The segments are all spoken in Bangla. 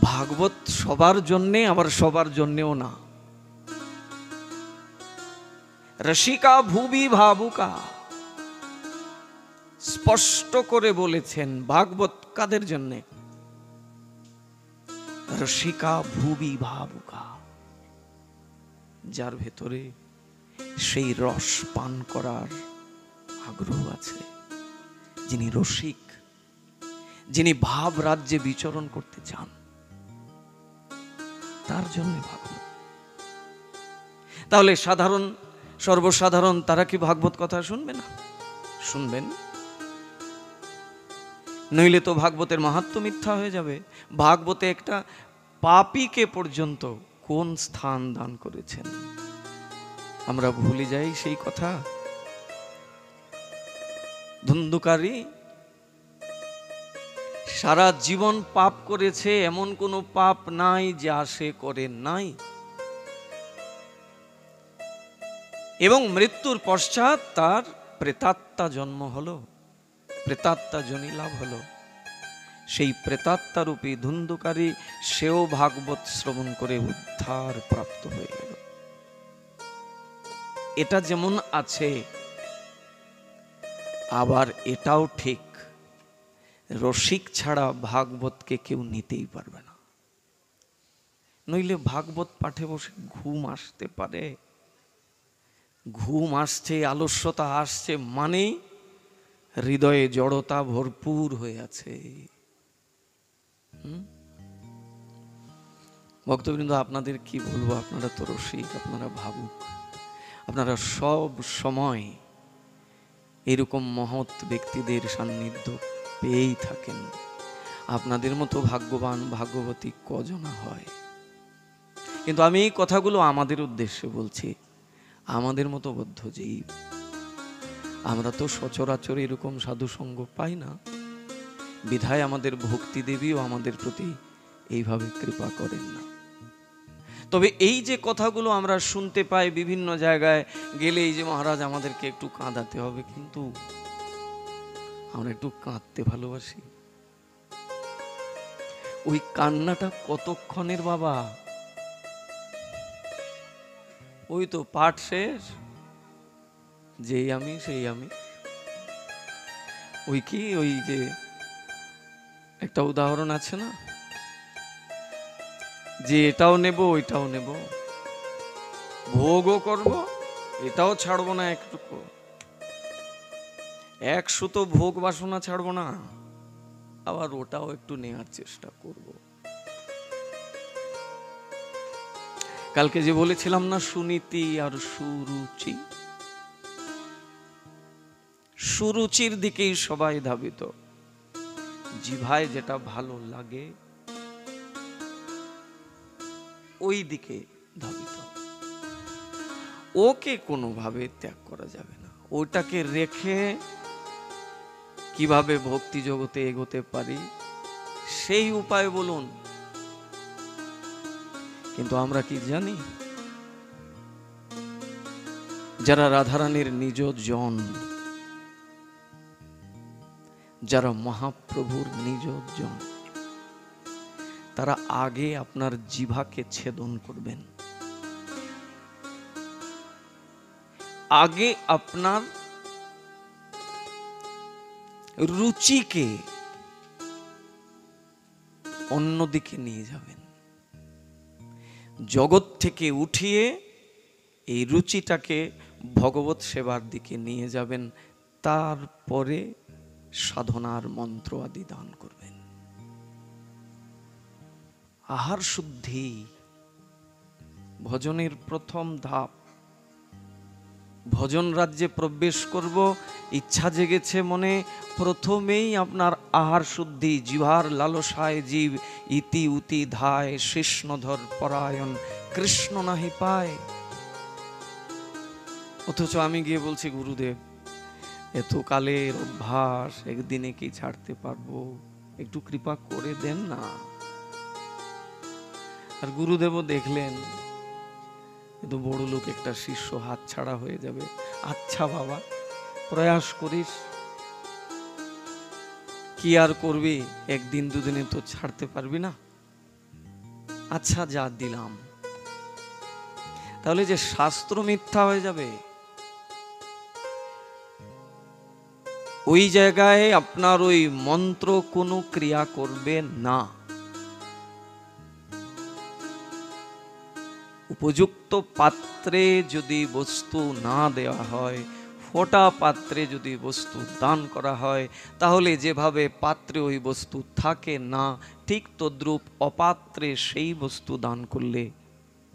ভাগবত সবার জন্যে, আবার সবার জন্যেও না। রসিকা ভুবি ভাবুকা, স্পষ্ট করে বলেছেন ভাগবত কাদের জন্যে? রসিকা ভুবি ভাবুকা, যার ভেতরে সেই রস পান করার আগ্রহ আছে, যিনি রসিক, যিনি ভাব রাজ্যে বিচরণ করতে চান, তার জন্য ভাগবত। তাহলে সাধারণ সর্বসাধারণ তারা কি ভাগবত কথা শুনবে না? শুনবেন, নইলে তো ভাগবতের মাহাত্ম্য মিথ্যা হয়ে যাবে। ভাগবতে একটা পাপীকে পর্যন্ত কোন স্থান দান করেছেন আমরা ভুলে যাই সেই কথা। ধুন্ধুকারী সারা জীবন পাপ করেছে, এমন কোনো পাপ নাই যা সে করে নাই, এবং মৃত্যুর পশ্চাৎ তার প্রেতাত্মা জন্ম হলো, প্রেতাত্মা জনি লাভ হলো। সেই প্রেতাত্মা রূপী ধুন্ধুকারী সেও ভাগবত শ্রবণ করে উদ্ধার প্রাপ্ত হয়ে গেল। এটা যেমন আছে, আবার এটাও ঠিক, রসিক ছাড়া ভাগবতকে কেউ নিতেই পারবে না। নইলে ভাগবত পাঠে বসে ঘুম আসতে পারে। ঘুম আসছে, আলস্যতা আসছে, মানে হৃদয়ে জড়তা ভরপুর হয়ে আছে। ভক্তবৃন্দ, আপনাদের কি বলবো, আপনারা তো রসিক, আপনারা ভাবুক, আপনারা সব সময় এরকম মহৎ ব্যক্তিদের সান্নিধ্য পেয়েই থাকেন। আপনাদের মতো ভাগ্যবান ভাগ্যবতী কজনা হয়? কিন্তু আমি এই কথাগুলো আমাদের উদ্দেশ্যে বলছি। আমাদের মতো বদ্ধ জীব, আমরা তো সচরাচর এরকম সাধু সঙ্গ পাই না, বিধায় আমাদের ভক্তি দেবীও আমাদের প্রতি এইভাবে কৃপা করেন না। তবে এই যে কথাগুলো আমরা শুনতে পাই বিভিন্ন জায়গায় গেলে, এই যে মহারাজ আমাদেরকে একটু কাঁদাতে হবে, কিন্তু আমরা একটু কাঁদতে ভালোবাসি। ওই কান্নাটা কতক্ষণের বাবা? ওই তো পাঠ শেষ, যেই আমি সেই আমি। ওই কি, ওই যে একটা উদাহরণ আছে না, যে এটাও নেব ওইটাও নেব, ভোগও করব, এটাও ছাড়বো না একটুকু, এক সুতো ভোগ বাসনা ছাড়বো না, আবার ওটাও একটু নেওয়ার চেষ্টা করব। কালকে যে বলেছিলাম না, সুনীতি আর সুরুচি, সুরুচির দিকেই সবাই ধাবিত। জিভায় যেটা ভালো লাগে ওই দিকে ধাবিত, ওকে কোনোভাবে ত্যাগ করা যাবে না। ওটাকে রেখে কিভাবে ভক্তি জগতে এগোতে পারি সেই উপায় বলুন। কিন্তু আমরা কি জানি, যারা রাধারানীর নিজ জন, যারা মহাপ্রভুর নিজ জন, তারা আগে আপনার জিভাকে ছেদন করবেন, আগে আপনার রুচিকে অন্যদিকে নিয়ে যাবেন, জগৎ থেকে উঠিয়ে এই রুচিটাকে ভগবত সেবার দিকে নিয়ে যাবেন। তারপরে সাধনার মন্ত্র আদি দান করবেন। আহার শুদ্ধি ভজনের প্রথম ধাপ। ভজন রাজ্যে প্রবেশ করব, ইচ্ছা জেগেছে মনে, প্রথমেই আপনার আহার শুদ্ধি। জিভার লালসায় জীব ইতি উতি ধায়, কৃষ্ণধর পরায়ণ কৃষ্ণ নাহি পায়। অথচ আমি গিয়ে বলছি, গুরুদেব এত কালের অভ্যাস, একদিনে কি ছাড়তে পারবো, একটু কৃপা করে দেন না। আর গুরুদেবও দেখলেন এত বড় লোক একটা শিষ্য, হাত ছাড়া হয়ে যাবে। আচ্ছা বাবা, প্রয়াস করিস, কি আর করবি, একদিন দুদিনে তো ছাড়তে পারবি না। আচ্ছা যা দিলাম, তাহলে যে শাস্ত্র মিথ্যা হয়ে যাবে? ওই জায়গায় আপনার ওই মন্ত্র কোনো ক্রিয়া করবে না। উপযুক্ত পাত্রে যদি বস্তু না দেওয়া হয়, ফোটা পাত্রে যদি বস্তু দান করা হয়, তাহলে যেভাবে পাত্রে ওই বস্তু থাকে না, ঠিক তদ্রূপ অপাত্রে সেই বস্তু দান করলে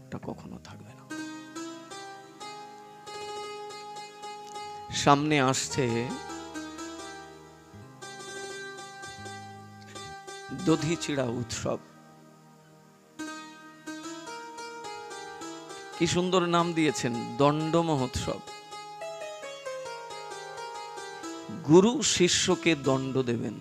এটা কখনো থাকবে না। সামনে আসছে দধিচিড়া উৎসব। কি সুন্দর নাম দিয়েছেন, দণ্ড মহোৎসব। গুরু শিষ্যকে দণ্ড দেবেন।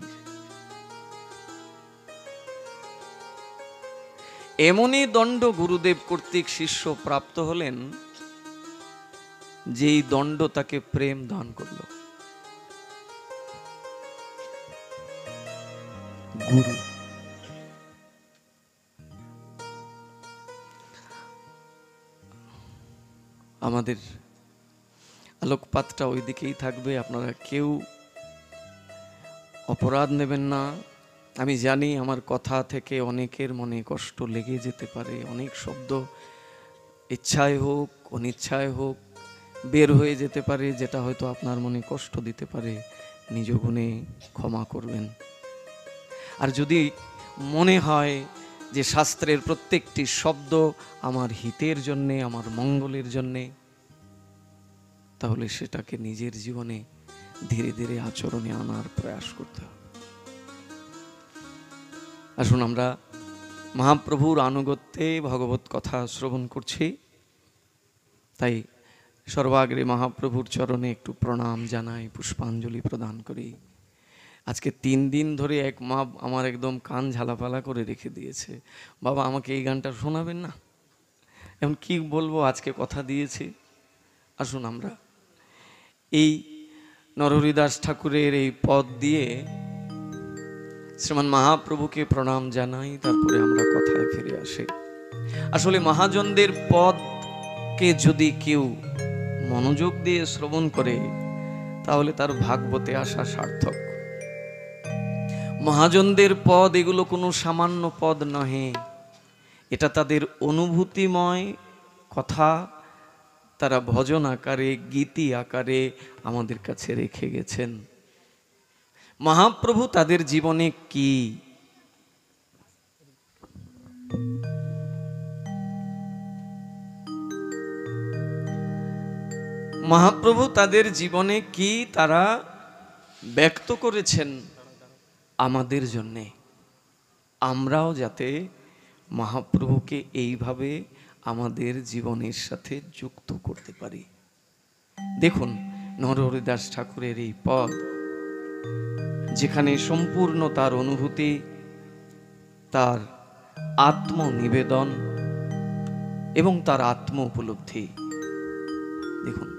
এমনই দণ্ড গুরুদেব কর্তৃক শিষ্য প্রাপ্ত হলেন, যেই দণ্ড তাকে প্রেম দান করল। গুরু। আমাদের আলোকপাতটা ওই দিকেই থাকবে, আপনারা কেউ অপরাধ নেবেন না। আমি জানি আমার কথা থেকে অনেকের মনে কষ্ট লেগে যেতে পারে, অনেক শব্দ ইচ্ছায় হোক অনিচ্ছায় হোক বের হয়ে যেতে পারে, যেটা হয়তো আপনার মনে কষ্ট দিতে পারে। নিজ গুণে ক্ষমা করবেন। আর যদি মনে হয় যে শাস্ত্রের প্রত্যেকটি শব্দ আমার হিতের জন্যে, আমার মঙ্গলের জন্যে, তাহলে সেটাকে নিজের জীবনে ধীরে ধীরে আচরণে আনার প্রয়াস করতে হবে। আসুন আমরা মহাপ্রভুর আনুগত্যে ভগবত কথা শ্রবণ করছি, তাই সর্বাগ্রে মহাপ্রভুর চরণে একটু প্রণাম জানাই, পুষ্পাঞ্জলি প্রদান করি। আজকে 3 দিন ধরে এক মা আমার একদম কান ঝালাপালা করে রেখে দিয়েছে, বাবা আমাকে এই গানটা শোনাবেন না? এখন কি বলবো, আজকে কথা দিয়েছি। আসুন আমরা এই নরহরিদাস ঠাকুরের এই পদ দিয়ে শ্রীমান মহাপ্রভুকে প্রণাম জানাই, তারপরে আমরা কথায় ফিরে আসি। আসলে মহাজনদের পদকে যদি কেউ মনোযোগ দিয়ে শ্রবণ করে, তাহলে তার ভাগবতে আসা সার্থক। মহাজনদের পদ এগুলো কোনো সামান্য পদ নহে, এটা তাদের অনুভূতিময় কথা, তারা ভজন আকারে গীতি আকারে আমাদের কাছে রেখে গেছেন। মহাপ্রভু তাদের জীবনে কি, মহাপ্রভু তাদের জীবনে কি তারা ব্যক্ত করেছেন আমাদের জন্যে, আমরাও যাতে মহাপ্রভুকে এইভাবে আমাদের জীবনের সাথে যুক্ত করতে পারি। দেখুন নরহরিদাস ঠাকুরের এই পদ, যেখানে সম্পূর্ণ তার অনুভূতি, তার আত্মনিবেদন এবং তার আত্ম উপলব্ধি। দেখুন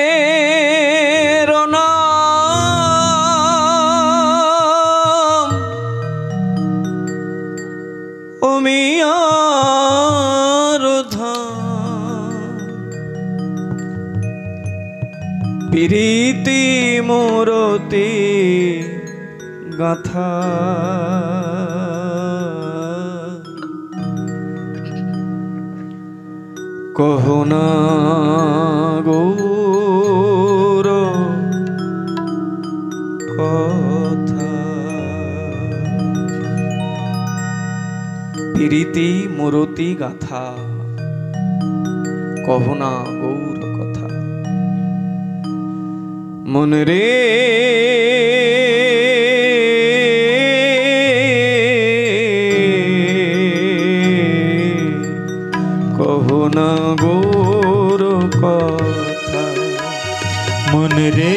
গৌরের নাম অমিয়ার ধাম, প্রীতি মূরতি গাথা, কহনা গৌর কথা। প্রীতি মূরতি গাথা, কহনা গৌর কথা। মন রে কহনা গৌর কথা, মন রে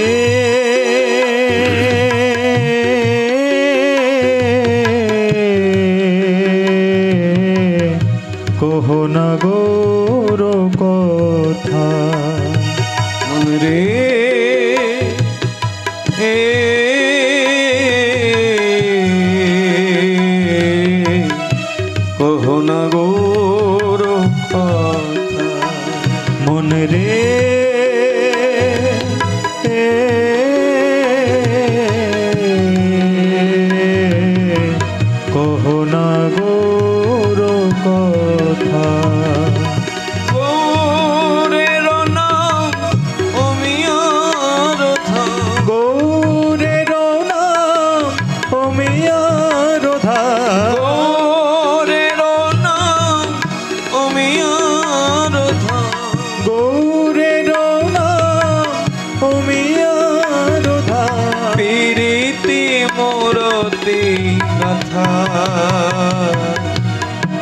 কথা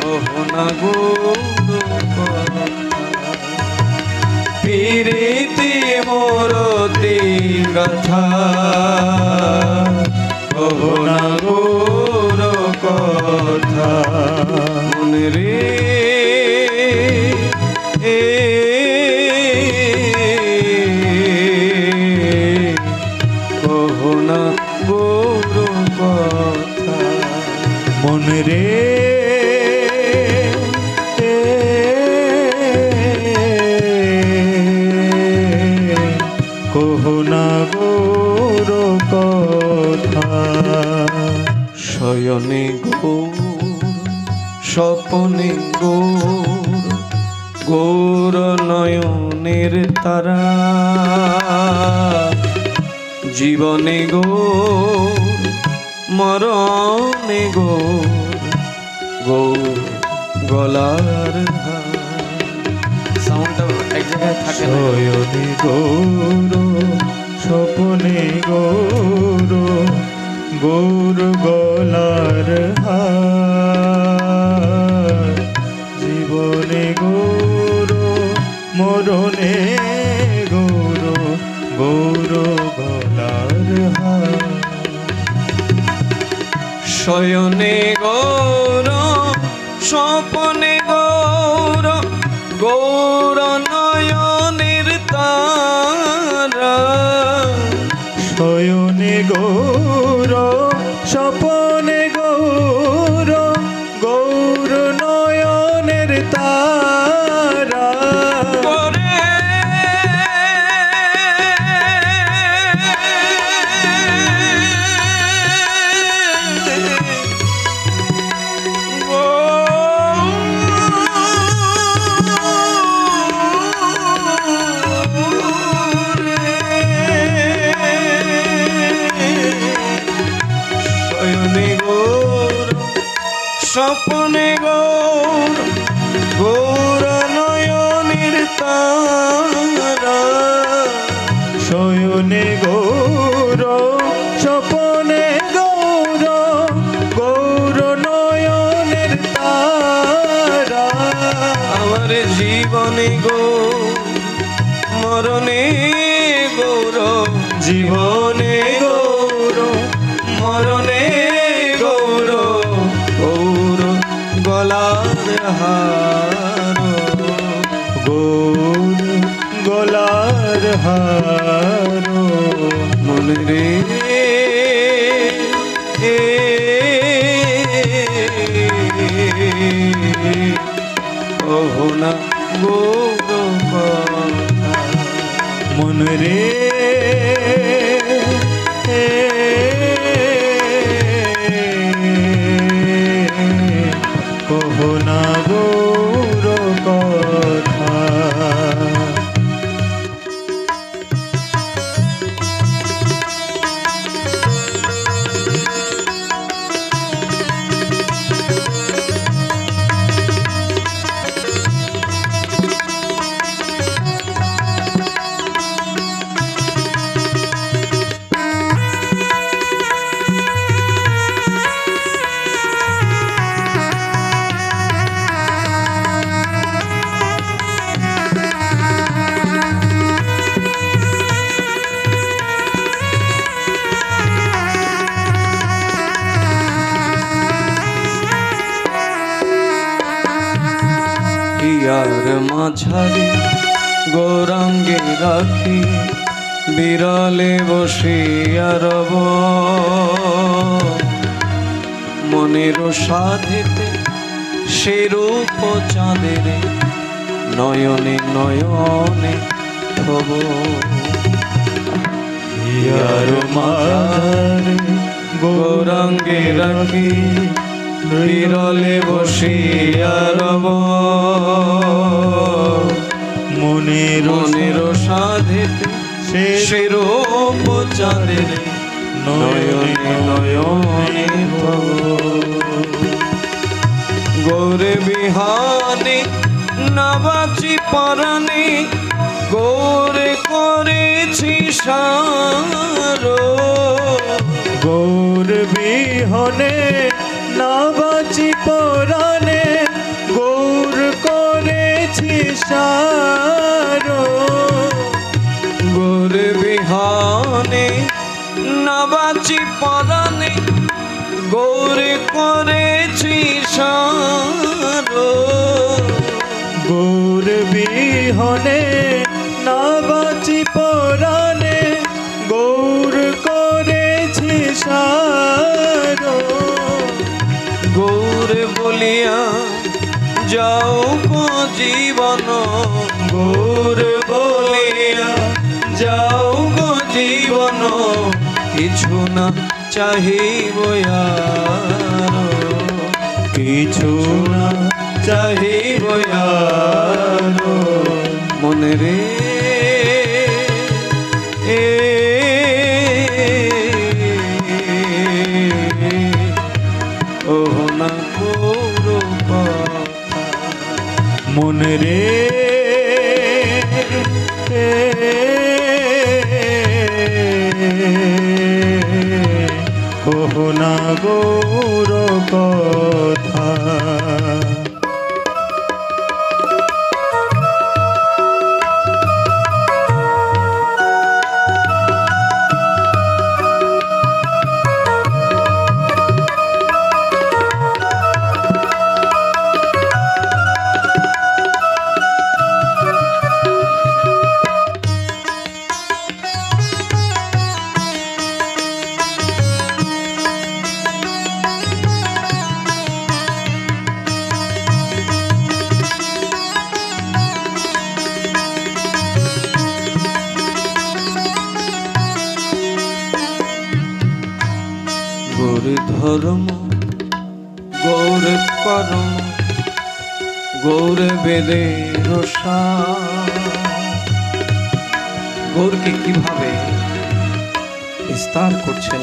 কহো না গৌর কথা। প্রীতি মোরতি কথা কহো না গৌর কথা। মনে রে কহো না গৌর কথা। মনে রে কহো না গৌর কথা। শয়নে গৌর স্বপনে গৌর গৌর নয়নের তারা। জীবনে গৌর মরণে গৌর গৌর গলার হার। সাউন্ডটা এক জায়গায় থাকে না। শয়নে গৌর স্বপনে গৌর গৌর গলার হার। জীবনে গৌর মরণে গৌর গৌর গলার হার। শয়নে গৌর স্বপনে গৌর গৌর নয়নের তারা। শয়নে গৌর স্বপনে গৌর গৌর নয়নের তারা। স্বপনে গৌর গৌর নয়নের তারা। শয়নে গৌর স্বপনে গৌর গৌর নয়নের তারা। আমার জীবনে গৌর মরণে গৌর জীবনে গৌর মরণে গৌর গৌর গলার হার। গৌর গলার হার। মনে রে কহো না গৌর কথা। মন রে কহো না গৌর কথা। হিয়ার মাঝারে গৌরাঙ্গে রাখি বিরলে বসিয়া রব। মনের সাধেতে সে রূপ চাঁদের নয়নে নয়নে থব। হিয়ার মাঝারে গৌরাঙ্গে রাখি বিরলে বসিয়া রব। মনের সাধেতে সে রূপ চাঁদের নয়নে নয়নে গৌরে বিহানে না বাঁচি পরাণে গৌরে করেছি সার। গৌর বিহনে না বাঁচি পরাণে গৌর করেছি সারো। গৌর বিহানে না বাঁচি পরাণে গৌর করেছি সারো। গৌর বিহনে না বাঁচি পরাণে গৌর করেছি সারো। গৌর বলিয়া যাও গো জীবন, গৌর বলিয়া যাও গো জীবন, কিছু না চাহিব আর, কিছু না চাহিব আর মনে রে। ওহ না গৌর কথা মন রে কহো না গৌর কথা। গৌর ধর্ম গৌর কর্ম গৌর বেদের সার। গৌরকে কিভাবে বিস্তার করছেন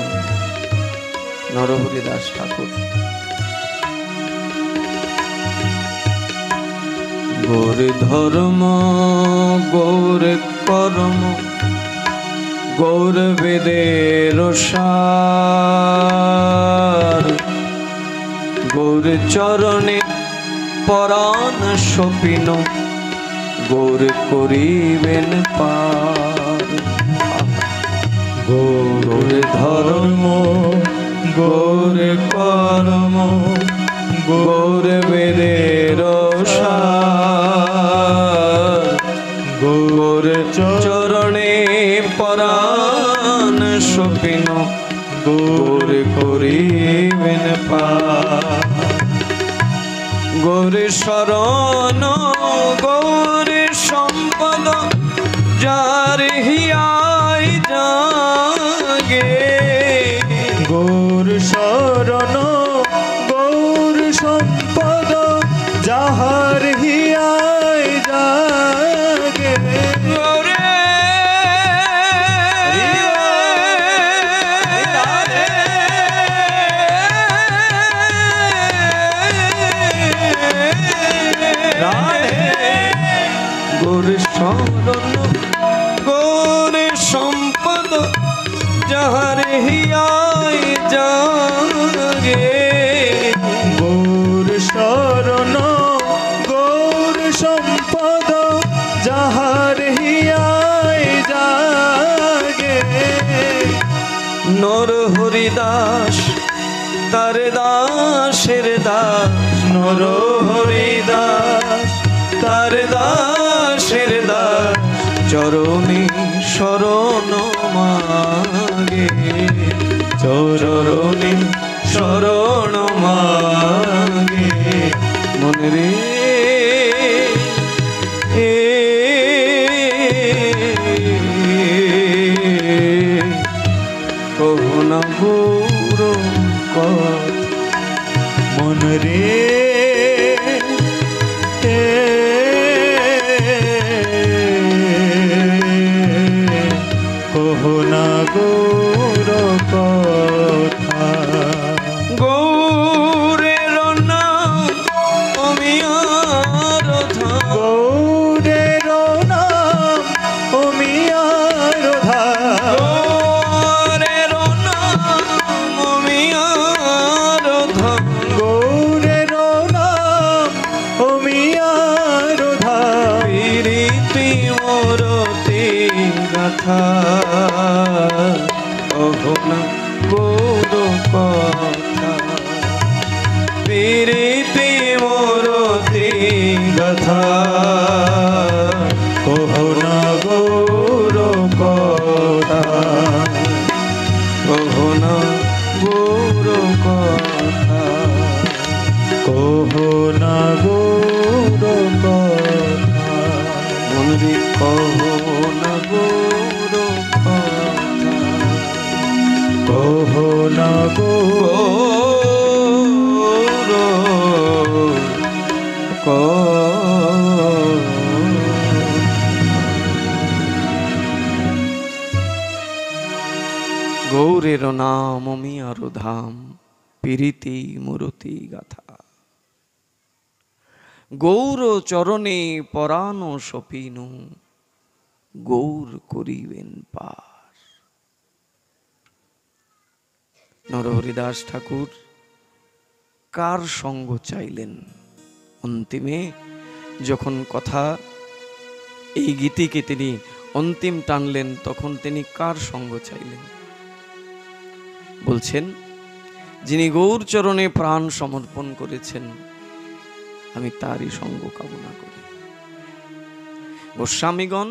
নরহরি দাস ঠাকুর। গৌর ধর্ম গৌর কর্ম গৌর বেদের সার। গৌর চরণে পরাণ সপিন গৌর করিবেন পার। গৌর ধর্ম গৌর কর্ম গৌর বেদের সার। গৌর চরণে পরাণ সপিন গৌর করিবেন পার। গৌর শরণ গৌর সম্পদ যার হিয়ায় জাগে। গৌর শরণ গৌর সম্পদ যাহার হিয়ায় জাগে। গৌর শরণ গৌর সম্পদ যাহার হিয়ায় জাগে। গৌর শরণ গৌর সম্পদ যাহার হিয়ায় জাগে। নর হরিদাস তার দাসের দাস, নর হরিদাস তার দাসের দাস, চরণে শরণ মাগে। চরণে শরণ মাগে মনে রে। কহো না গৌর কথা মন রে কহো না গৌর কথা। গৌরের নাম আমি আরাধনা। গৌরের নাম আমি আরাধনা। গৌরের নাম আমি আরাধনা। কহো না গৌর কথা, কহো না গৌর কথা, মন রে কহো না গৌর কথা, কহো না গৌর কথা। গৌরের নাম আমি আরো ধাম, প্রীতি মূরতি গাথা। গৌর চরণে পরাণ সপিনু, গৌর করিবেন পার। নরহরিদাস ঠাকুর কার সঙ্গ চাইলেন? অন্তিমে যখন কথা এই গীতিকে তিনি অন্তিম টানলেন, তখন তিনি কার সঙ্গ চাইলেন? বলছেন, যিনি গৌর চরণে প্রাণ সমর্পণ করেছেন, আমি তারই সঙ্গ কামনা করি। গোস্বামীগণ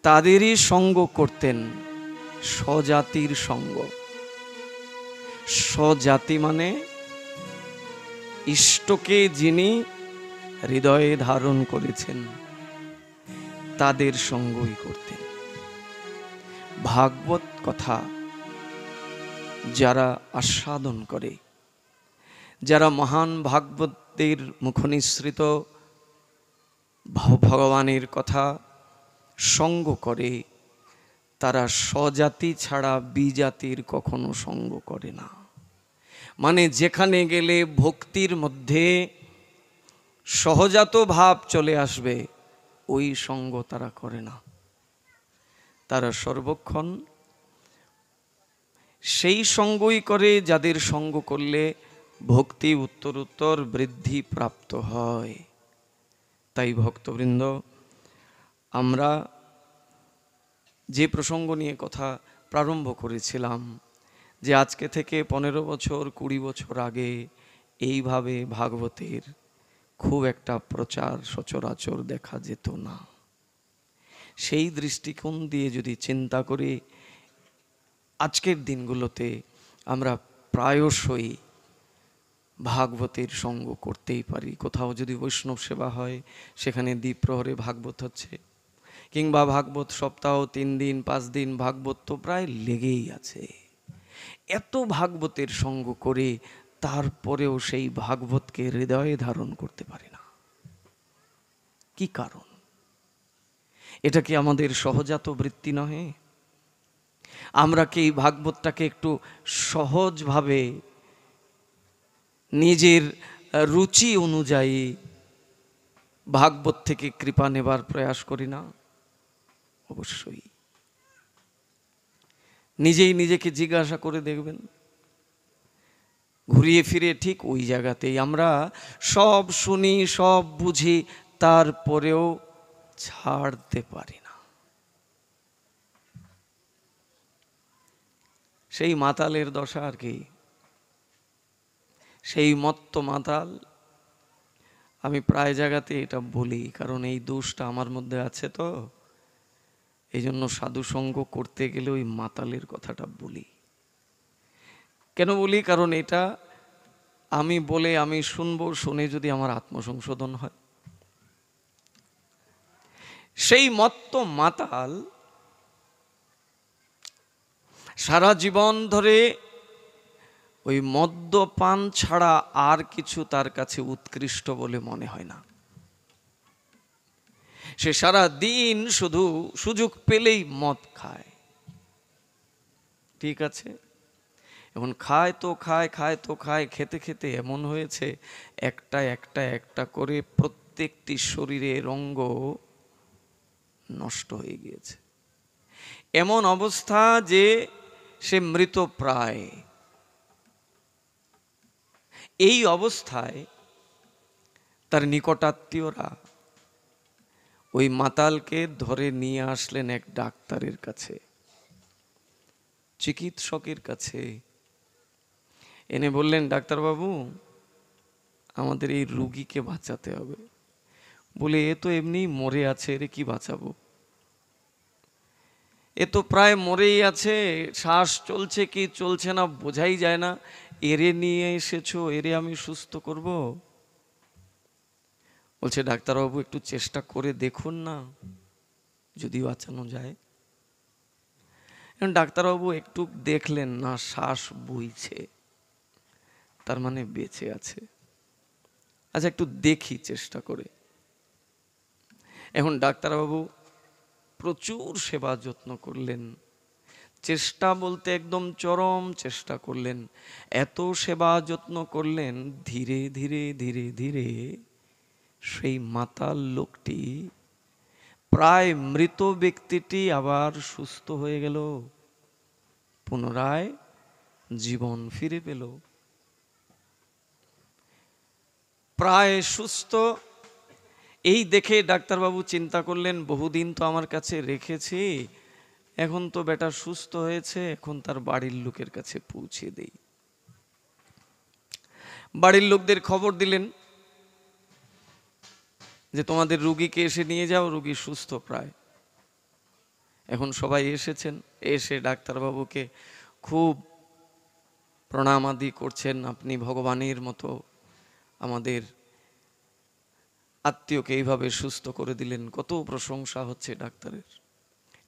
তাদেরই সঙ্গ করতেন, স্বজাতির সঙ্গ। স্বজাতি মানে ইষ্টকে যিনি হৃদয়ে ধারণ করেছেন, তাদের সঙ্গই করতেন। ভাগবত কথা যারা আস্বাদন করে, যারা মহান ভাগবতের মুখনিসৃত ভগবানের কথা সঙ্গ করে, তারা স্বজাতি ছাড়া বিজাতির কখনো সঙ্গ করে না। মানে যেখানে গেলে ভক্তির মধ্যে সহজাত ভাব চলে আসবে, ওই সঙ্গ তারা করে না। তারা সর্বক্ষণ সেই সঙ্গই করে যাদের সঙ্গ করলে ভক্তি উত্তরোত্তর বৃদ্ধি প্রাপ্ত হয়। তাই ভক্তবৃন্দ, আমরা যে প্রসঙ্গ নিয়ে কথা প্রারম্ভ করেছিলাম, যে আজকে থেকে 15 বছর 20 বছর আগে এইভাবে ভাগবতের খুব একটা প্রচার সচরাচর দেখা যেত না। সেই দৃষ্টিকোণ দিয়ে যদি চিন্তা করি, আজকের দিনগুলোতে আমরা প্রায়শই ভাগবতের সঙ্গ করতেই পারি। কোথাও যদি বৈষ্ণব সেবা হয়, সেখানে দ্বিপ্রহরে ভাগবত হচ্ছে, কিংবা ভাগবত সপ্তাহ 3 দিন 5 দিন ভাগবত তো প্রায় লেগেই আছে। এত ভাগবতের সঙ্গ করে তারপরেও সেই ভাগবতকে হৃদয়ে ধারণ করতে পারি না। কি কারণ? এটা কি আমাদের সহজাত বৃত্তি নহে? আমরা কি এই ভাগবতটাকে একটু সহজভাবে নিজের রুচি অনুযায়ী ভাগবত থেকে কৃপা নেবার প্রয়াস করি না? অবশ্যই। নিজেই নিজেকে জিজ্ঞাসা করে দেখবেন, ঘুরিয়ে ফিরে ঠিক ওই জায়গাতেই আমরা সব শুনি, সব বুঝি, তারপরেও ছাড়তে পারি না। সেই মাতালের দশা আর কি, সেই মত্ত মাতাল। আমি প্রায় জায়গাতে এটা বলি, কারণ এই দোষটা আমার মধ্যে আছে, তো এই জন্য সাধু সঙ্গ করতে গেলে ওই মাতালের কথাটা বলি। কেন বলি? কারণ এটা আমি বলে আমি শুনবো, শুনে যদি আমার আত্মসংশোধন হয়। সেই মত্ত মাতাল সারা জীবন ধরে ওই মদ্যপান ছাড়া আর কিছু তার কাছে উৎকৃষ্ট বলে মনে হয় না। সে সারা দিন শুধু সুযোগ পেলেই মদ খায়। ঠিক আছে, এখন খায় তো খায়, খায় তো খায়, খেতে খেতে এমন হয়েছে একটা একটা একটা করে প্রত্যেকটি শরীরের অঙ্গ নষ্ট হয়ে গিয়েছে। এমন অবস্থা যে সে মৃতপ্রায়। এই অবস্থায় তার নিকটাত্মীয়রা ওই মাতালকে ধরে নিয়ে আসলেন এক ডাক্তারের কাছে, চিকিৎসকের কাছে। এনে বললেন, ডাক্তারবাবু, আমাদের এই রুগীকে বাঁচাতে হবে। বলে, এ তো এমনি মরে আছে, এর কি বাঁচাবো? এ তো প্রায় মরেই আছে, শ্বাস চলছে কি চলছে না বোঝাই যায় না, এরে নিয়ে এসেছো, এরে আমি সুস্থ করব? বলছে ডাক্তারবাবু একটু চেষ্টা করে দেখুন না, যদি বাঁচানো যায়। ডাক্তারবাবু একটু দেখলেন না, শ্বাস বইছে, তার মানে বেঁচে আছে। আচ্ছা একটু দেখি চেষ্টা করে। এখন ডাক্তারবাবু প্রচুর সেবা যত্ন করলেন, চেষ্টা বলতে একদম চরম চেষ্টা করলেন, এত সেবা যত্ন করলেন, ধীরে ধীরে ধীরে ধীরে সেই মাতাল লোকটি, প্রায় মৃত ব্যক্তিটি আবার সুস্থ হয়ে গেল, পুনরায় জীবন ফিরে পেল, প্রায় সুস্থ। এই দেখে ডাক্তারবাবু চিন্তা করলেন, বহুদিন তো আমার কাছে রেখেছি, এখন তো বেটা সুস্থ হয়েছে, এখন তার বাড়ির লোকের কাছে পৌঁছে দেই। বাড়ির লোকদের খবর দিলেন যে তোমাদের রুগীকে এসে নিয়ে যাও, রুগী সুস্থ প্রায়। এখন সবাই এসেছেন, এসে ডাক্তারবাবুকে খুব প্রণাম আদি করছেন, আপনি ভগবানের মতো আমাদের আত্মীয়কে এইভাবে সুস্থ করে দিলেন, কত প্রশংসা হচ্ছে ডাক্তারের।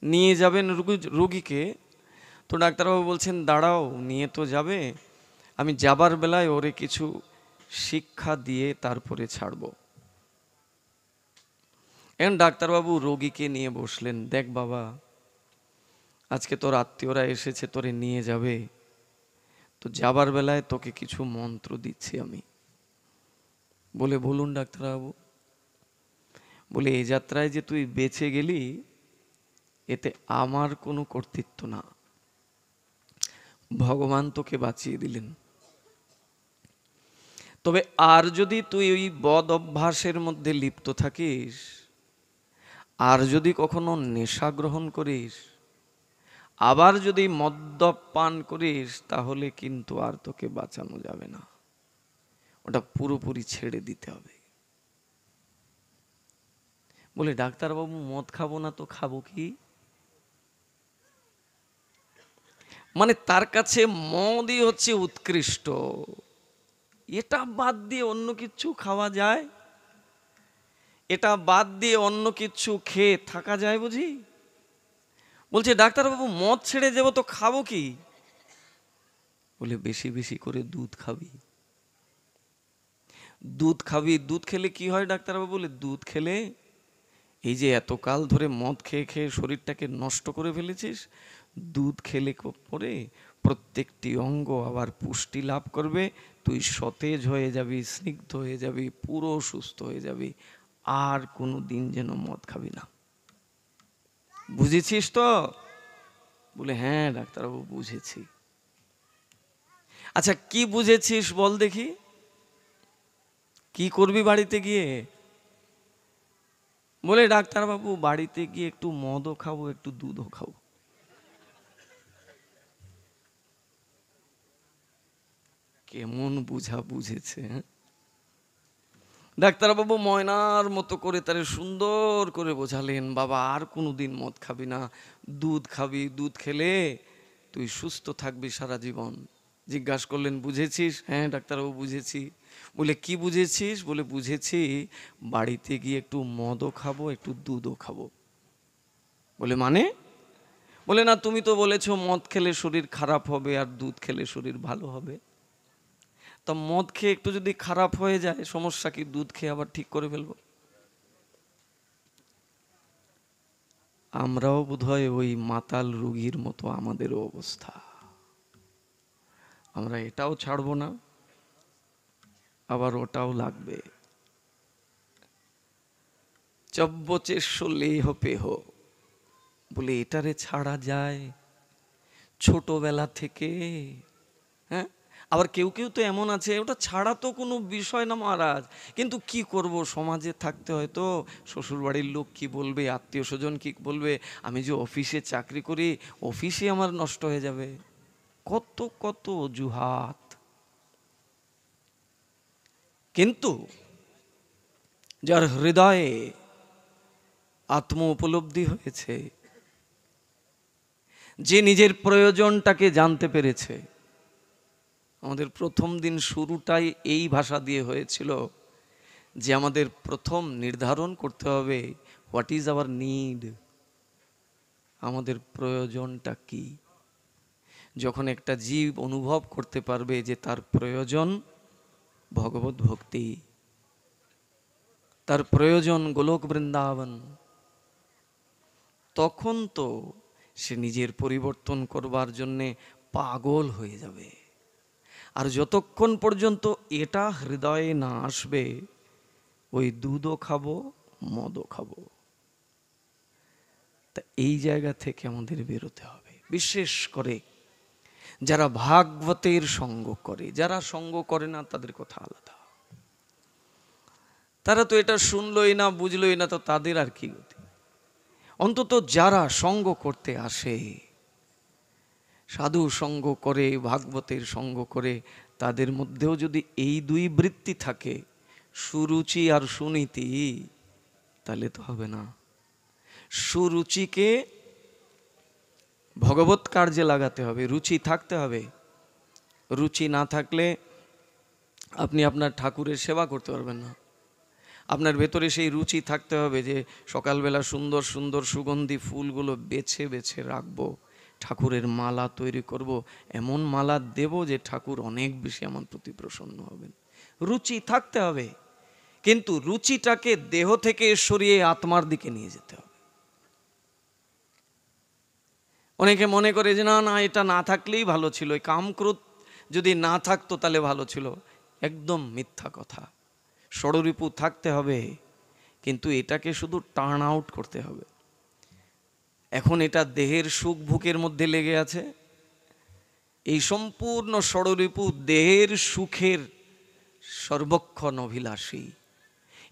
নিয়ে যাবেন রুগীকে, তো ডাক্তারবাবু বলছেন দাঁড়াও, নিয়ে তো যাবে, আমি যাবার বেলায় ওরে কিছু শিক্ষা দিয়ে তারপরে ছাড়ব। এখন ডাক্তারবাবু রোগীকে নিয়ে বসলেন, দেখ বাবা, আজকে তোর আত্মীয়রা এসেছে তোরে নিয়ে যাবে, তো যাবার বেলায় তোকে কিছু মন্ত্র দিচ্ছি আমি। বলে বলুন ডাক্তারবাবু। বলে এই যাত্রায় যে তুই বেঁচে গেলি, এতে আমার কোনো কর্তৃত্ব না, ভগবান তোকে বাঁচিয়ে দিলেন। তবে আর যদি তুই ওই বদ অভ্যাসের মধ্যে লিপ্ত থাকিস, আর যদি কখনো নেশা গ্রহণ করিস, আবার যদি মদ্যপান করিস, তাহলে কিন্তু আর তোকে বাঁচানো যাবে না, ওটা পুরোপুরি ছেড়ে দিতে হবে। বলে ডাক্তারবাবু মদ খাবো না তো খাবো কি? মানে তার কাছে মদই হচ্ছে উৎকৃষ্ট, এটা বাদ দিয়ে অন্য কিছু খাওয়া যায়? এটা বাদ দিয়ে অন্য কিছু খেয়ে থাকা যায় বুঝি? বলছে ডাক্তারবাবু মদ ছেড়ে যাবো তো খাবো কি? বলে বেশি বেশি করে দুধ খাবি। দুধ খাবি, দুধ খেলে কি হয় ডাক্তারবাবু? বলে দুধ খেলে এই যে এতকাল ধরে মদ খেয়ে খেয়ে শরীরটাকে নষ্ট করে ফেলেছিস, দুধ খেলে পরে প্রত্যেকটি অঙ্গ আবার পুষ্টি লাভ করবে, তুই সতেজ হয়ে যাবি, স্নিগ্ধ হয়ে যাবি, পুরো সুস্থ হয়ে যাবি, আর কোনো দিন যেন মদ খাবি না। বুঝেছিস তো? বলে হ্যাঁ ডাক্তারবাবু বুঝেছি। আচ্ছা কি বুঝেছিস বল দেখি, কি করবি বাড়িতে গিয়ে? বলে ডাক্তারবাবু বাড়িতে গিয়ে একটু মদও খাবো, একটু দুধও খাবো। কেমন বুঝা বুঝেছে। ডাক্তারবাবু ময়নার মতো করে তারে সুন্দর করে বোঝালেন, বাবা আর কোনোদিন মদ খাবি না, দুধ খাবি, দুধ খেলে তুই সুস্থ থাকবি সারা জীবন। জিজ্ঞাসা করলেন বুঝেছিস? হ্যাঁ ডাক্তারবাবু বুঝেছি। বলে কি বুঝেছিস? বলে বুঝেছি বাড়িতে গিয়ে একটু মদও খাবো, একটু দুধও খাবো। বলে মানে? বলে না তুমি তো বলেছো মদ খেলে শরীর খারাপ হবে আর দুধ খেলে শরীর ভালো হবে। তা মদ খেয়ে একটু যদি খারাপ হয়ে যায় সমস্যা কি? দুধ খেয়ে আবার ঠিক করে ফেলবো। আমরাও বোধহয় ওই মাতাল রোগীর মতো আমাদেরও অবস্থা। আমরা এটাও ছাড়বো না, আবার ওটাও লাগবে। চব্বচেষ্য লেহ পেহ, বলে এটারে ছাড়া যায় ছোটবেলা থেকে? হ্যাঁ, আবার কেউ কেউ তো এমন আছে ওটা ছাড়া তো কোনো বিষয় না মহারাজ, কিন্তু কি করব, সমাজে থাকতে হয় তো, শ্বশুরবাড়ির লোক কি বলবে, আত্মীয় স্বজন কি বলবে, আমি যে অফিসে চাকরি করি, অফিসে আমার নষ্ট হয়ে যাবে, কত কত অজুহাত। কিন্তু যার হৃদয়ে আত্ম উপলব্ধি হয়েছে, যে নিজের প্রয়োজনটাকে জানতে পেরেছে। আমাদের প্রথম দিন শুরুটাই এই ভাষা দিয়ে হয়েছিল যে আমাদের প্রথম নির্ধারণ করতে হবে হোয়াট ইজ আওয়ার নিড, আমাদের প্রয়োজনটা কি। যখন একটা জীব অনুভব করতে পারবে যে তার প্রয়োজন ভগবত ভক্তি, তার প্রয়োজন গোলক বৃন্দাবন, তখন তো সে নিজের পরিবর্তন করবার জন্যে পাগল হয়ে যাবে। আর যতক্ষণ পর্যন্ত এটা হৃদয়ে না আসবে, ওই দুধও খাবো, মদও খাবো। তা এই জায়গা থেকে আমাদের বেরোতে হবে। বিশেষ করে যারা ভাগবতের সঙ্গ করে, যারা সঙ্গ করে না তাদের কথা আলাদা। তারা তো এটা শুনলই না, বুঝলই না, তো তাদের আর কি গতি। অন্তত যারা সঙ্গ করতে আসে, সাধু সঙ্গ করে, ভাগবতের সঙ্গ করে, তাদের মধ্যেও যদি এই দুই বৃত্তি থাকে, সুরুচি আর সুনীতি, তাহলে তো হবে না। সুরুচিকে ভগবত কার্যে লাগাতে হবে, রুচি থাকতে হবে। রুচি না থাকলে আপনি আপনার ঠাকুরের সেবা করতে পারবেন না। আপনার ভেতরে সেই রুচি থাকতে হবে যে সকালবেলা সুন্দর সুন্দর সুগন্ধি ফুলগুলো বেছে বেছে রাখবো, ঠাকুরের মালা তৈরি করব, এমন মালা দেব যে ঠাকুর অনেক বেশি আমার প্রতি প্রসন্ন হবেন। রুচি থাকতে হবে, কিন্তু রুচিটাকে দেহ থেকে সরিয়ে আত্মার দিকে নিয়ে যেতে হবে। অনেকে মনে করে যে না না, এটা না থাকলেই ভালো ছিল, এই কামক্রোধ যদি না থাকতো তাহলে ভালো ছিল। একদম মিথ্যা কথা। ষড়রিপু থাকতে হবে, কিন্তু এটাকে শুধু টার্ন আউট করতে হবে। এখন এটা দেহের সুখ ভোগের মধ্যে লেগে আছে। এই সম্পূর্ণ ষড়রিপু দেহের সুখের সর্বক্ষণ অভিলাষী।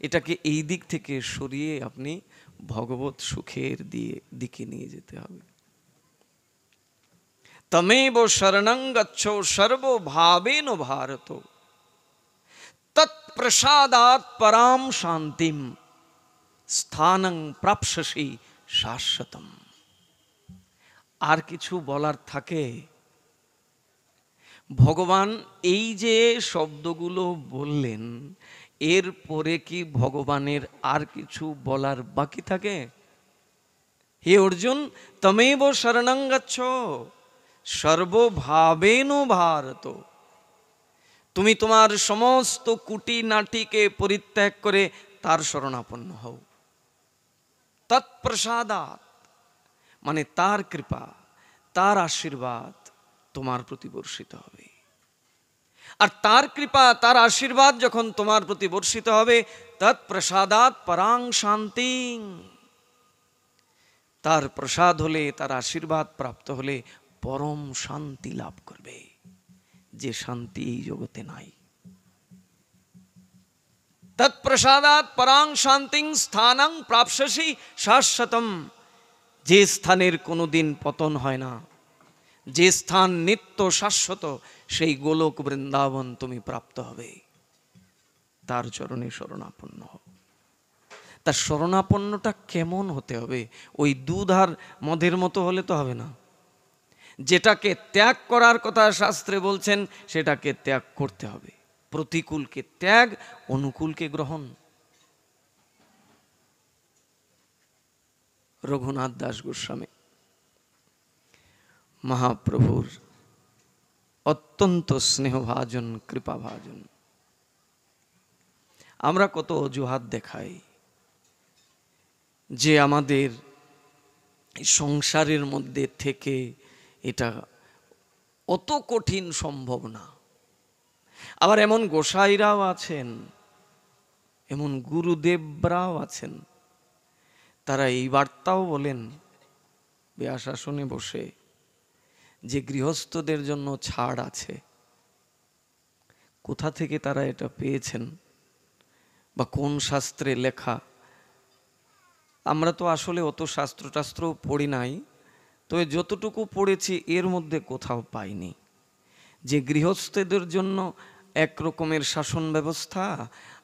এটাকে এই দিক থেকে সরিয়ে আপনি ভগবত সুখের দিকে নিয়ে যেতে হবে। তমেব শরণং গচ্ছো সর্বভাবেন ভারত, তৎপ্রসাদাৎ পরাম শান্তিম স্থানং প্রাপ্স্যসি শাশ্বতম। আর কিছু বলার থাকে? ভগবান এই যে শব্দগুলো বললেন, এর পরে কি ভগবানের আর কিছু বলার বাকি থাকে? হে অর্জুন, তমেব শরণং গচ্ছো সর্বভাবেন ভারত। তুমি তোমার সমস্ত কুটি নাটিকে পরিত্যাগ করে তার শরণাপন্ন হও। তৎপ্রসাদাৎ মানে তার কৃপা, তার আশীর্বাদ তোমার প্রতি বর্ষিত হবে। আর তার কৃপা, তার আশীর্বাদ যখন তোমার প্রতি বর্ষিত হবে, তৎপ্রসাদাৎ পরাং শান্তি। তার প্রসাদ হলে, তার আশীর্বাদ প্রাপ্ত হলে পরম শান্তি লাভ করবে, যে শান্তি এই জগতে নাই। তৎপ্রসাদাৎ পরাং শান্তিং স্থানং প্রাপ্স্যসি শাশ্বতম। যে স্থানের কোনোদিন পতন হয় না, যে স্থান নিত্য শাশ্বত, সেই গোলক বৃন্দাবন তুমি প্রাপ্ত হবে। তার চরণে শরণাপন্ন হও। তার শরণাপন্নটা কেমন হতে হবে? ওই দুধ আর মদের মতো হলে তো হবে না। যেটাকে ত্যাগ করার কথা শাস্ত্রে বলছেন, সেটাকে ত্যাগ করতে হবে। প্রতিকূলকে ত্যাগ, অনুকূলকে গ্রহণ। রঘুনাথ দাস গোস্বামী মহাপ্রভুর অত্যন্ত স্নেহভাজন, কৃপাভাজন। আমরা কত অজুহাত দেখাই যে আমাদের সংসারের মধ্যে থেকে এটা অত কঠিন সম্ভব না। আবার এমন গোসাইরাও আছেন, এমন গুরুদেবরাও আছেন, তারা এই বার্তাও বলেন ব্যাস আসনে বসে যে গৃহস্থদের জন্য ছাড় আছে। কোথা থেকে তারা এটা পেয়েছেন বা কোন শাস্ত্রে লেখা, আমরা তো আসলে অত শাস্ত্র পড়ি নাই, তবে যতটুকু পড়েছি এর মধ্যে কোথাও পাইনি যে গৃহস্থদের জন্য এক রকমের শাসন ব্যবস্থা,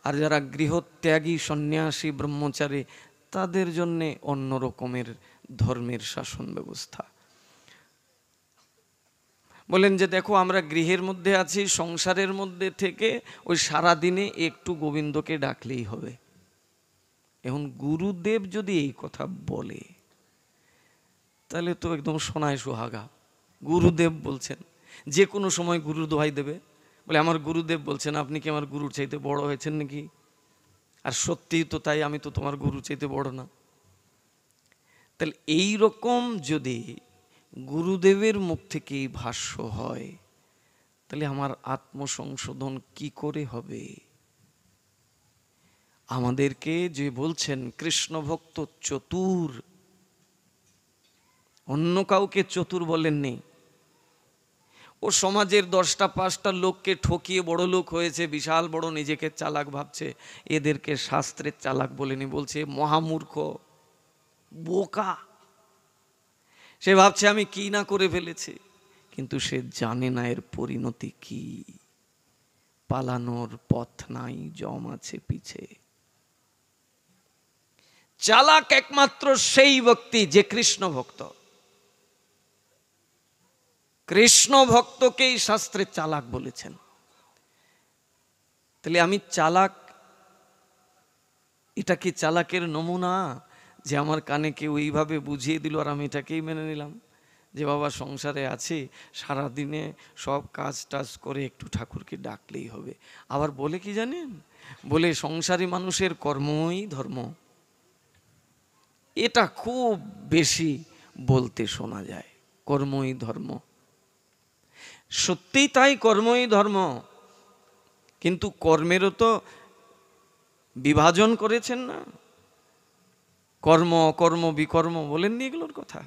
আর যারা গৃহত্যাগী সন্ন্যাসী ব্রহ্মচারী তাদের জন্যে অন্য রকমের ধর্মের শাসন ব্যবস্থা। বলেন যে দেখো আমরা গৃহের মধ্যে আছি, সংসারের মধ্যে থেকে ওই সারাদিনে একটু গোবিন্দকে ডাকলেই হবে। এখন গুরুদেব যদি এই কথা বলে তাহলে তো একদম সোনায় সোহাগা। গুরুদেব বলছেন, যে কোনো সময় গুরুর দোহাই দেবে, বলে আমার গুরুদেব বলছেন, আপনি কি আমার গুরুর চাইতে বড় হয়েছেন নাকি? আর সত্যিই তো তাই, আমি তো তোমার গুরুর চাইতে বড় না। তাহলে এই রকম যদি গুরুদেবের মুখ থেকে এই ভাষ্য হয়, তাহলে আমার আত্মসংশোধন কি করে হবে? আমাদেরকে যে বলছেন কৃষ্ণ ভক্ত চতুর, অন্য কাউকে চতুর বলেননি। ও সমাজের 10টা 5টা লোককে ঠকিয়ে বড় লোক হয়েছে, বিশাল বড় নিজেকে চালাক ভাবছে, এদেরকে শাস্ত্রের চালাক বলেনি, বলছে মহামূর্খ বোকা। সে ভাবছে আমি কি না করে ফেলেছি, কিন্তু সে জানে না এর পরিণতি কি। পালানোর পথ নাই, জম আছে পিছে। চালাক একমাত্র সেই ব্যক্তি যে কৃষ্ণ ভক্ত। কৃষ্ণ ভক্তকেই শাস্ত্রে চালাক বলেছেন। তাহলে আমি চালাক, এটা কি চালাকের নমুনা যে আমার কানে কেউ এইভাবে বুঝিয়ে দিল আর আমি এটাকেই মেনে নিলাম যে বাবা সংসারে আছি, সারাদিনে সব কাজ টাজ করে একটু ঠাকুরকে ডাকলেই হবে। আবার বলে কি জানেন, বলে সংসারী মানুষের কর্মই ধর্ম। এটা খুব বেশি বলতে শোনা যায়, কর্মই ধর্ম। সত্যিই তাই, কর্মই ধর্ম। কিন্তু কর্মেরও তো বিভাজন করেছেন না, কর্ম অকর্ম বিকর্ম বলেননি এগুলোর কথা।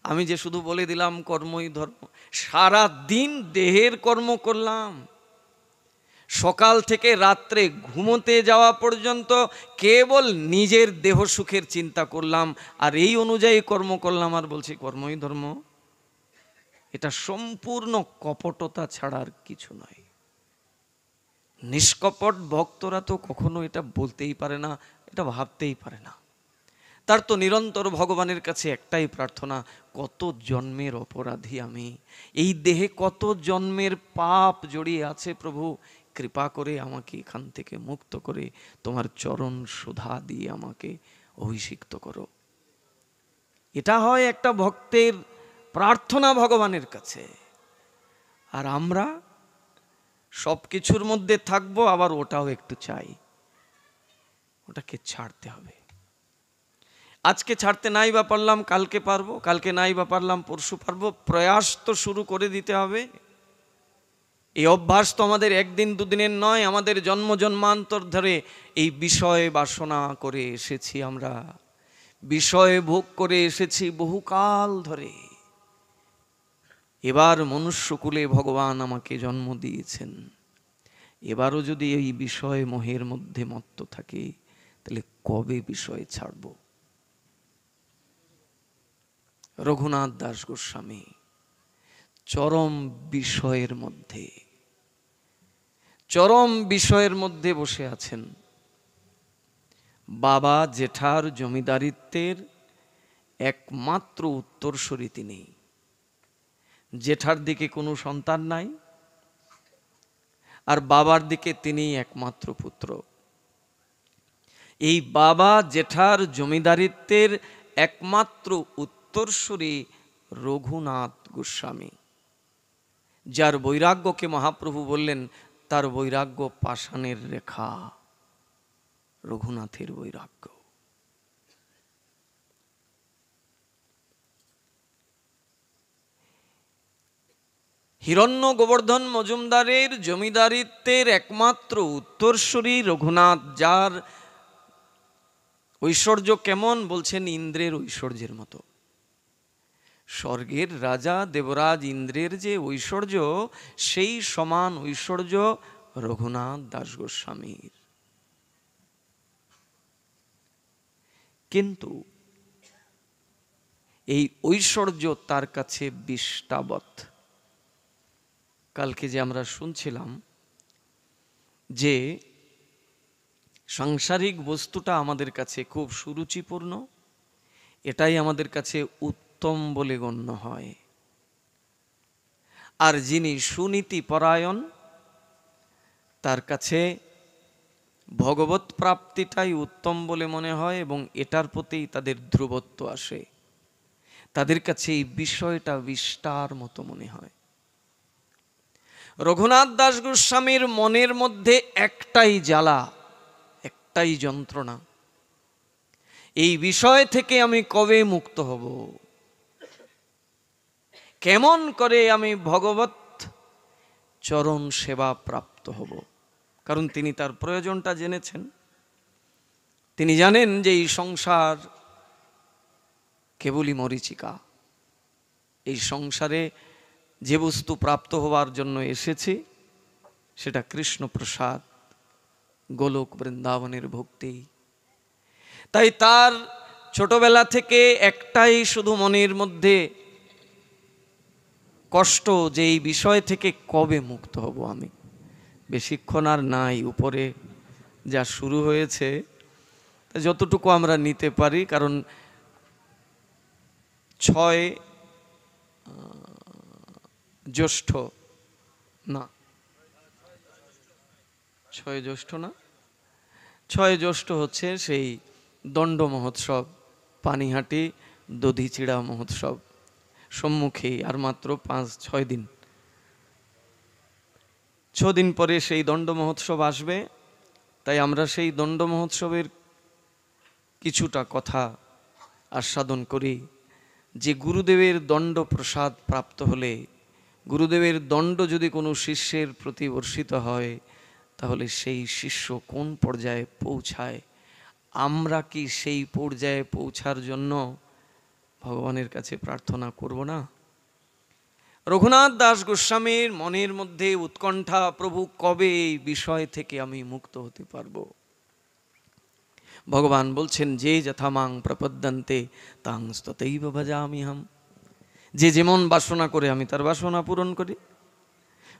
আমি যে শুধু বলে দিলাম কর্মই ধর্ম, সারা দিন দেহের কর্ম করলাম, সকাল থেকে রাত্রে ঘুমোতে যাওয়া পর্যন্ত কেবল নিজের দেহ সুখের চিন্তা করলাম, আর এই অনুযায়ী কর্ম করলাম, আর বলছি কর্মই ধর্ম। এটা সম্পূর্ণ কপটতা ছাড়া আর কিছু নয়। নিষ্কপট ভক্তরা তো কখনো এটা বলতেই পারে না, এটা ভাবতেই পারে না। তার তো নিরন্তর ভগবানের কাছে একটাই প্রার্থনা, কত জন্মের অপরাধী আমি, এই দেহে কত জন্মের পাপ জড়িয়ে আছে, প্রভু কৃপা করে আমাকে এখান থেকে মুক্ত করে তোমার চরণ সুধা দিয়ে আমাকে অভিষিক্ত করো। এটা হয় একটা ভক্তের প্রার্থনা ভগবানের কাছে। আর আমরা সব কিছুর মধ্যে থাকবো, আবার ওটাও একটু চাই, ওটাকে ছাড়তে হবে। আজকে ছাড়তে নাই বা পারলাম কালকে পারবো, কালকে নাই বা পারলাম পরশু পারবো। প্রয়াস তো শুরু করে দিতে হবে। এই অভ্যাস তো আমাদের একদিন দুদিনের নয়, আমাদের জন্ম জন্মান্তর ধরে এই বিষয় বাসনা করে এসেছি আমরা, বিষয় ভোগ করে এসেছি বহুকাল ধরে। এবার মনুষ্যকুলে ভগবান আমাকে জন্ম দিয়েছেন, এবারও যদি এই বিষয় মোহের মধ্যে মত্ত থাকে, তাহলে কবে বিষয় ছাড়ব? রঘুনাথ দাস গোস্বামী চরম বিষয়ের মধ্যে বসে আছেন। বাবা জেঠার জমিদারিত্বের একমাত্র উত্তরসূরি তিনি। জেঠার দিকে কোনো সন্তান নাই, আর বাবার দিকে তিনি একমাত্র পুত্র। এই বাবা জেঠার জমিদারিত্বের একমাত্র উত্তরসূরি রঘুনাথ গোস্বামী, যার বৈরাগ্যকে মহাপ্রভু বললেন তার বৈরাগ্য পাষাণের রেখা। রঘুনাথের বৈরাগ্য। হিরণ্য গোবর্ধন মজুমদারের জমিদারিত্বের একমাত্র উত্তরসূরি রঘুনাথ, যার ঐশ্বর্য কেমন বলছেন ইন্দ্রের ঐশ্বর্যের মতো। স্বর্গের রাজা দেবরাজ ইন্দ্রের যে ঐশ্বর্য, সেই সমান ঐশ্বর্য রঘুনাথ দাস গোস্বামীর। কিন্তু এই ঐশ্বর্য তার কাছে বিষ্টাবৎ। কালকে যে আমরা শুনছিলাম যে সাংসারিক বস্তুটা আমাদের কাছে খুব সুরুচিপূর্ণ, এটাই আমাদের কাছে উত্তম বলে গণ্য হয়। আর যিনি সুনীতি পরায়ণ তার কাছে ভগবত প্রাপ্তিটাই উত্তম বলে মনে হয় এবং এটার প্রতি তাদের ধ্রুবত্ব আসে। তাদের কাছে এই বিষয়টা বিস্তার মতো মনে হয়। রঘুনাথ দাস গোস্বামীর মনের মধ্যে একটাই জ্বালা, একটাই যন্ত্রণা, এই বিষয় থেকে আমি কবে মুক্ত হব, কেমন করে আমি ভগবত চরণ সেবা প্রাপ্ত হব। কারণ তিনি তার প্রয়োজনটা জেনেছেন। তিনি জানেন যে এই সংসার কেবলই মরীচিকা। এই সংসারে যে বস্তু প্রাপ্ত হওয়ার জন্য এসেছি সেটা কৃষ্ণ প্রসাদ, গোলক বৃন্দাবনের ভক্তি। তাই তার ছোটবেলা থেকে একটাই শুধু মনের মধ্যে কষ্ট, যে এই বিষয় থেকে কবে মুক্ত হব আমি। বেশিক্ষণ আর নাই, উপরে যা শুরু হয়েছে যতটুকু আমরা নিতে পারি। কারণ 6 জ্যৈষ্ঠ না, 6 জ্যৈষ্ঠ না, 6 জ্যৈষ্ঠ হচ্ছে সেই দণ্ড মহোৎসব, পানিহাটি দধিচিড়া মহোৎসব সম্মুখে। আর মাত্র 5-6 দিন, 6 দিন পরে সেই দণ্ড মহোৎসব আসবে। তাই আমরা সেই দণ্ড মহোৎসবের কিছুটা কথা আস্বাদন করি যে গুরুদেবের দণ্ড প্রসাদ প্রাপ্ত হলে, গুরুদেবের দণ্ড যদি কোনো শিষ্যের প্রতি বর্ষিত হয়, তাহলে সেই শিষ্য কোন পর্যায়ে পৌঁছায়। আমরা কি সেই পর্যায়ে পৌঁছার জন্য ভগবানের কাছে প্রার্থনা করব না? রঘুনাথ দাস গোস্বামীর মনের মধ্যে উৎকণ্ঠা, প্রভু কবে এই বিষয় থেকে আমি মুক্ত হতে পারবো। ভগবান বলছেন, যে যথামাং প্রপদ্যন্তে তাং ততৈব ভজামিহম। যে যেমন বাসনা করে আমি তার বাসনা পূরণ করি।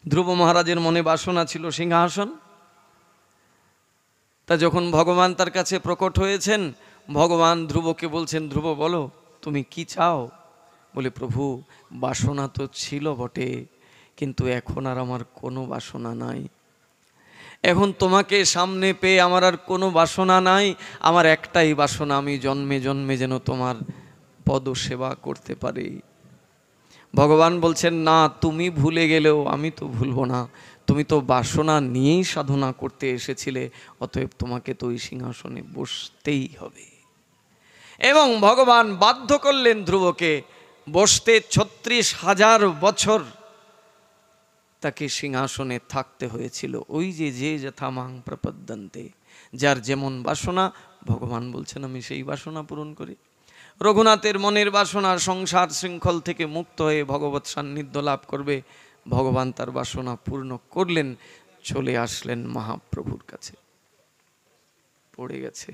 ধ্রুব মহারাজের মনে বাসনা ছিল সিংহাসন। তা যখন ভগবান তার কাছে প্রকট হয়েছেন, ভগবান ধ্রুবকে বলছেন, ধ্রুব বলো তুমি কি চাও? বলে, প্রভু বাসনা তো ছিল বটে, কিন্তু এখন আর আমার কোনো বাসনা নাই। এখন তোমাকে সামনে পেয়ে আমার আর কোনো বাসনা নাই। আমার একটাই বাসনা, আমি জন্মে জন্মে যেন তোমার পদ সেবা করতে পারি। ভগবান বলছেন, না, তুমি ভুলে গেলেও আমি তো ভুলবো না। তুমি তো বাসনা নিয়েই সাধনা করতে এসেছিলে, অতএব তোমাকে তো ওই সিংহাসনে বসতেই হবে। এবং ভগবান বাধ্য করলেন ধ্রুবকে বসতে। 36,000 বছর তাকে সিংহাসনে থাকতে হয়েছিল। ওই যে যে যথামাং প্রপদ্যন্তে, যার যেমন বাসনা, ভগবান বলছেন আমি সেই বাসনা পূরণ করি। রঘুনাথের মনের বাসনা সংসার শৃঙ্খল থেকে মুক্ত হয়ে ভগবত সান্নিধ্য লাভ করবে। ভগবান তার বাসনা পূর্ণ করলেন, চলে আসলেন মহাপ্রভুর কাছে। পড়ে গেছে।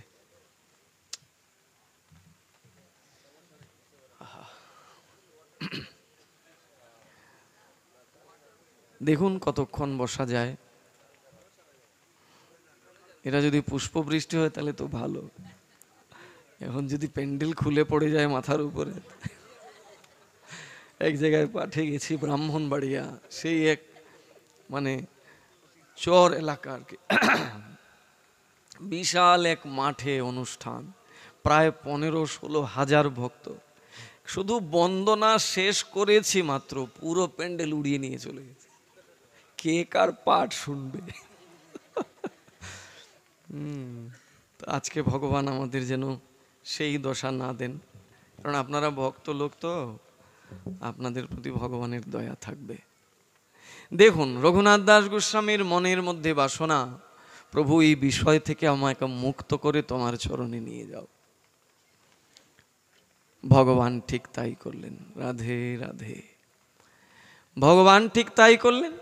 দেখুন কতক্ষণ বসা যায়। এরা যদি পুষ্পবৃষ্টি হয় তাহলে তো ভালো। এখন যদি প্যান্ডেল খুলে পড়ে যায় মাথার উপরে। এক জায়গায় পাঠিয়ে গেছি, ব্রাহ্মণবাড়িয়া, সেই এক মানে চর এলাকা আর কি। বিশাল এক মাঠে অনুষ্ঠান, প্রায় 15-16 হাজার ভক্ত। শুধু বন্দনা শেষ করেছি মাত্র, পুরো প্যান্ডেল উড়িয়ে নিয়ে চলে গেছে। কে কার পাঠ শুনবে? আজকে ভগবান আমাদের যেন সেই দশা না দেন। কারণ আপনারা ভক্ত লোক, তো আপনাদের প্রতি ভগবানের দয়া থাকবে। দেখুন রঘুনাথ দাস গোস্বামীর মনের মধ্যে বাসনা, প্রভু এই বিষয় থেকে আমাকে মুক্ত করে তোমার চরণে নিয়ে যাও। ভগবান ঠিক তাই করলেন। রাধে রাধে। ভগবান ঠিক তাই করলেন।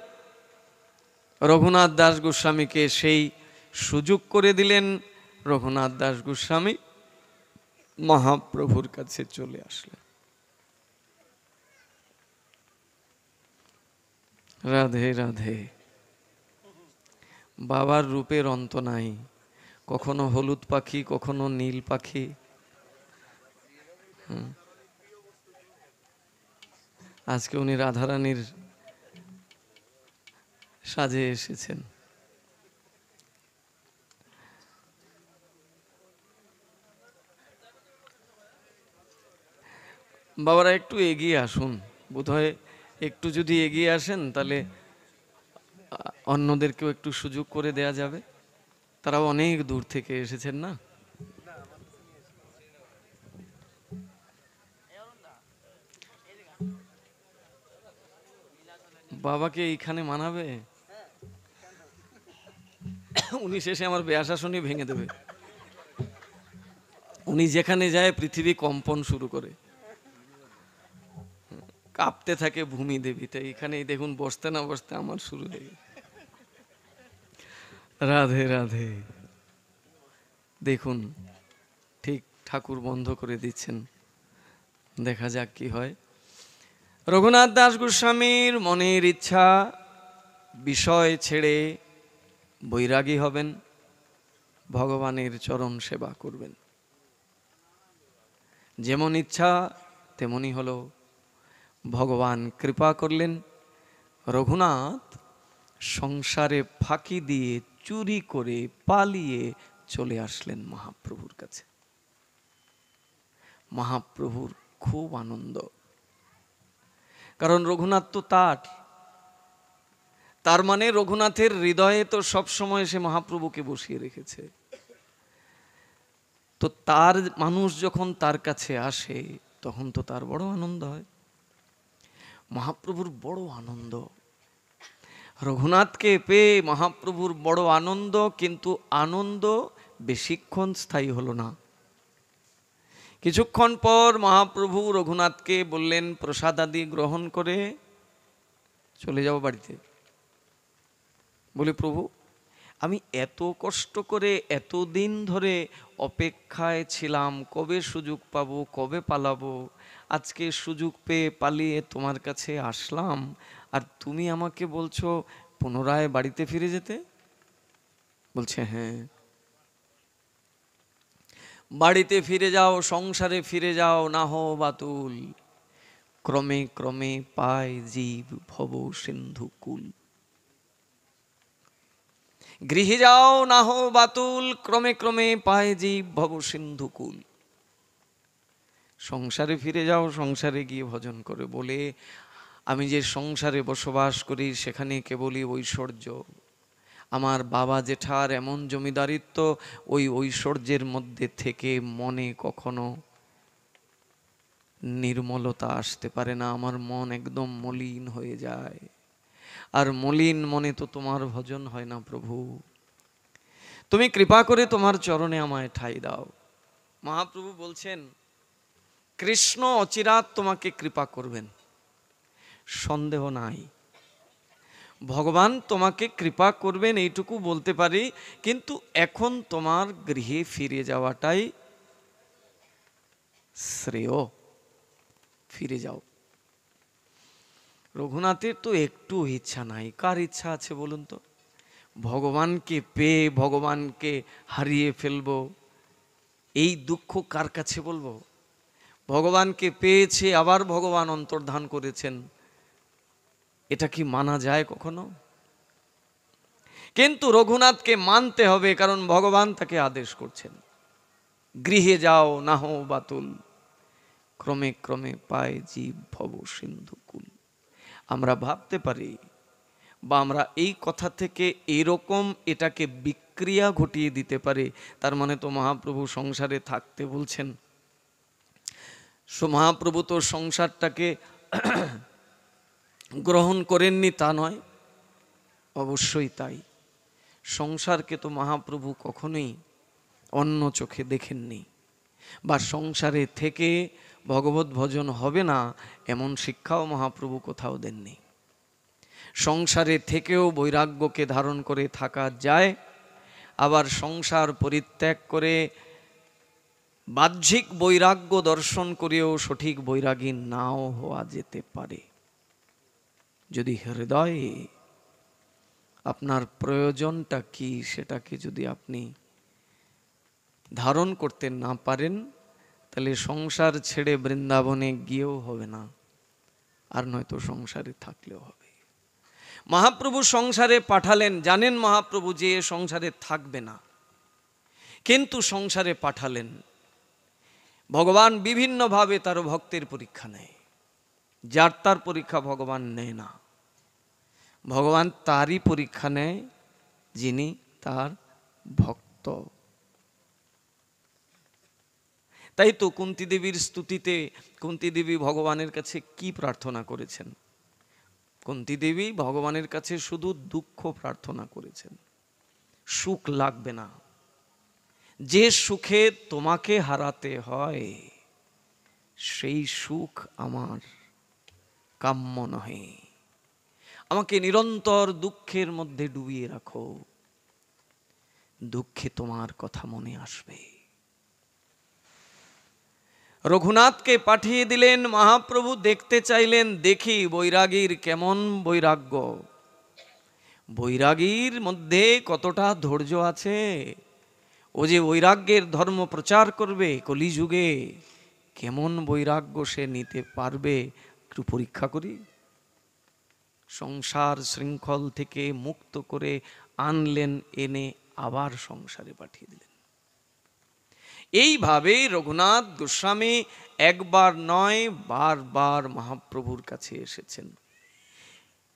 রঘুনাথ দাস গোস্বামীকে সেই সুযোগ করে দিলেন। রঘুনাথ দাস গোস্বামী মহাপ্রভুর কাছে চলে আসলেন। রাধে রাধে। বাবার রূপের অন্ত নাই, কখনো হলুদ পাখি, কখনো নীল পাখি। আজকে উনি রাধারানীর সাজে এসেছেন। বাবারা একটু এগিয়ে আসুন, বোধহয় একটু যদি এগিয়ে আসেন তাহলে অন্যদেরকেও একটু সুযোগ করে দেয়া যাবে, তারাও অনেক দূর থেকে এসেছেন না। বাবাকে এইখানে মানাবে? উনি শেষে আমার বেয়াশাসনই ভেঙে দেবে। উনি যেখানে যায় পৃথিবী কম্পন শুরু করে, কাঁপতে থাকে ভূমি দেবী। তাই এখানেই দেখুন, বসতে না বসতে আমার শুরু হয়ে গেছে। রাধে রাধে। দেখুন ঠিক ঠাকুর বন্ধ করে দিচ্ছেন, দেখা যাক কি হয়। রঘুনাথ দাস গোস্বামীর মনের ইচ্ছা, বিষয় ছেড়ে বৈরাগী হবেন, ভগবানের চরণ সেবা করবেন। যেমন ইচ্ছা তেমনি হলো। ভগবান কৃপা করলেন, রঘুনাথ সংসারে ফাঁকি দিয়ে চুরি করে পালিয়ে চলে আসলেন মহাপ্রভুর কাছে। মহাপ্রভুর খুব আনন্দ, কারণ রঘুনাথ তো তার মানে রঘুনাথের হৃদয়ে তো সব সময় সে মহাপ্রভুকে বসিয়ে রেখেছে। তো তার মানুষ যখন তার কাছে আসে তখন তো তার বড় আনন্দ হয়। মহাপ্রভুর বড় আনন্দ, রঘুনাথকে পেয়ে মহাপ্রভুর বড় আনন্দ। কিন্তু আনন্দ বেশিক্ষণ স্থায়ী হলো না। কিছুক্ষণ পর মহাপ্রভু রঘুনাথকে বললেন, প্রসাদ আদি গ্রহণ করে চলে যাও বাড়িতে। বলে, প্রভু আমি এত কষ্ট করে এতদিন ধরে অপেক্ষায় ছিলাম, কবে সুযোগ পাবো, কবে পালাবো। আজকে সুযোগ পেয়ে পালিয়ে তোমার কাছে আসলাম, আর তুমি আমাকে বলছো পুনরায় বাড়িতে ফিরে যেতে। বলছে, হ্যাঁ, বাড়িতে ফিরে যাও, সংসারে ফিরে যাও, না হো বাতুল, ক্রমে ক্রমে পায় জীব ভব সিন্ধু কুল। গৃহে যাও, না হো বাতুল, ক্রমে ক্রমে পায় জীব ভব সিন্ধু কুল। সংসারে ফিরে যাও, সংসারে গিয়ে ভজন করে। বলে, আমি যে সংসারে বসবাস করি সেখানে কেবলই ঐশ্বর্য। আমার বাবা জেঠার এমন জমিদারিত্ব, ওই ঐশ্বর্যের মধ্যে থেকে মনে কখনো নির্মলতা আসতে পারে না। আমার মন একদম মলিন হয়ে যায়, আর মলিন মনে তো তোমার ভজন হয় না। প্রভু তুমি কৃপা করে তোমার চরণে আমায় ঠাঁই দাও। মহাপ্রভু বলছেন, কৃষ্ণ অচিরাত তোমাকে কৃপা করবেন, সন্দেহ নাই। ভগবান তোমাকে কৃপা করবেন এইটুকু বলতে পারি, কিন্তু এখন তোমার গৃহে ফিরে যাওয়াটাই শ্রেয়। ফিরে যাও। রঘুনাথের তো একটু ইচ্ছা নাই। কার ইচ্ছা আছে বলুন তো? ভগবানকে পেয়ে ভগবানকে হারিয়ে ফেলবো, এই দুঃখ কার কাছে বলবো? ভগবানকে পেয়েছে, আবার ভগবান অন্তর্ধান করেছেন, এটা কি মানা যায় কখনো? কিন্তু রঘুনাথকে মানতে হবে, কারণ ভগবান তাকে আদেশ করছেন, গৃহে যাও, না হো বাতুল, ক্রমে ক্রমে পায় জীব ভব সিন্ধু কুল। আমরা ভাবতে পারি, বা আমরা এই কথা থেকে এরকম এটাকে বিক্রিয়া ঘটিয়ে দিতে পারি, তার মানে তো মহাপ্রভু সংসারে থাকতে বলছেন। মহাপ্রভু তো সংসারটাকে গ্রহণ করেননি তা নয়, অবশ্যই তাই। সংসারকে তো মহাপ্রভু কখনোই অন্য চোখে দেখেননি, বা সংসারে থেকে ভগবত ভজন হবে না এমন শিক্ষাও মহাপ্রভু কোথাও দেননি। সংসারে থেকেও বৈরাগ্যকে ধারণ করে থাকা যায়, আবার সংসার পরিত্যাগ করে বাহ্যিক বৈরাগ্য দর্শন করেও সঠিক বৈরাগী নাও হওয়া যেতে পারে। যদি হৃদয়ে আপনার প্রয়োজনটা কি সেটাকে যদি আপনি ধারণ করতে না পারেন, তাহলে সংসার ছেড়ে বৃন্দাবনে গিয়েও হবে না, আর নয়তো সংসারে থাকলেও হবে। মহাপ্রভু সংসারে পাঠালেন, জানেন মহাপ্রভু যে এ সংসারে থাকবে না, কিন্তু সংসারে পাঠালেন। ভগবান বিভিন্নভাবে তার ভক্তের পরীক্ষা নেয়। যার তার পরীক্ষা ভগবান নেয় না, ভগবান তারই পরীক্ষা নেয় যিনি তার ভক্ত। তাই তো কুন্তী দেবীর স্তুতিতে কুন্তী দেবী ভগবানের কাছে কি প্রার্থনা করেছেন? কুন্তী দেবী ভগবানের কাছে শুধু দুঃখ প্রার্থনা করেছেন, সুখ লাগবে না। যে সুখে তোমাকে হারাতে হয় সেই সুখ আমার কাম্য নহে। আমাকে নিরন্তর দুঃখের মধ্যে ডুবিয়ে রাখো, দুঃখে তোমার কথা মনে আসবে। রঘুনাথকে পাঠিয়ে দিলেন। মহাপ্রভু দেখতে চাইলেন, দেখি বৈরাগীর কেমন বৈরাগ্য, বৈরাগীর মধ্যে কতটা ধৈর্য আছে। ও যে বৈরাগ্যের ধর্ম প্রচার করবে কলিযুগে, কেমন বৈরাগ্য সে নিতে পারবে, একটু পরীক্ষা করি। সংসার শৃঙ্খল থেকে মুক্ত করে আনলেন, এনে আবার সংসারে পাঠিয়ে দিলেন। এইভাবে রঘুনাথ গোস্বামী একবার নয় বারবার মহাপ্রভুর কাছে এসেছেন।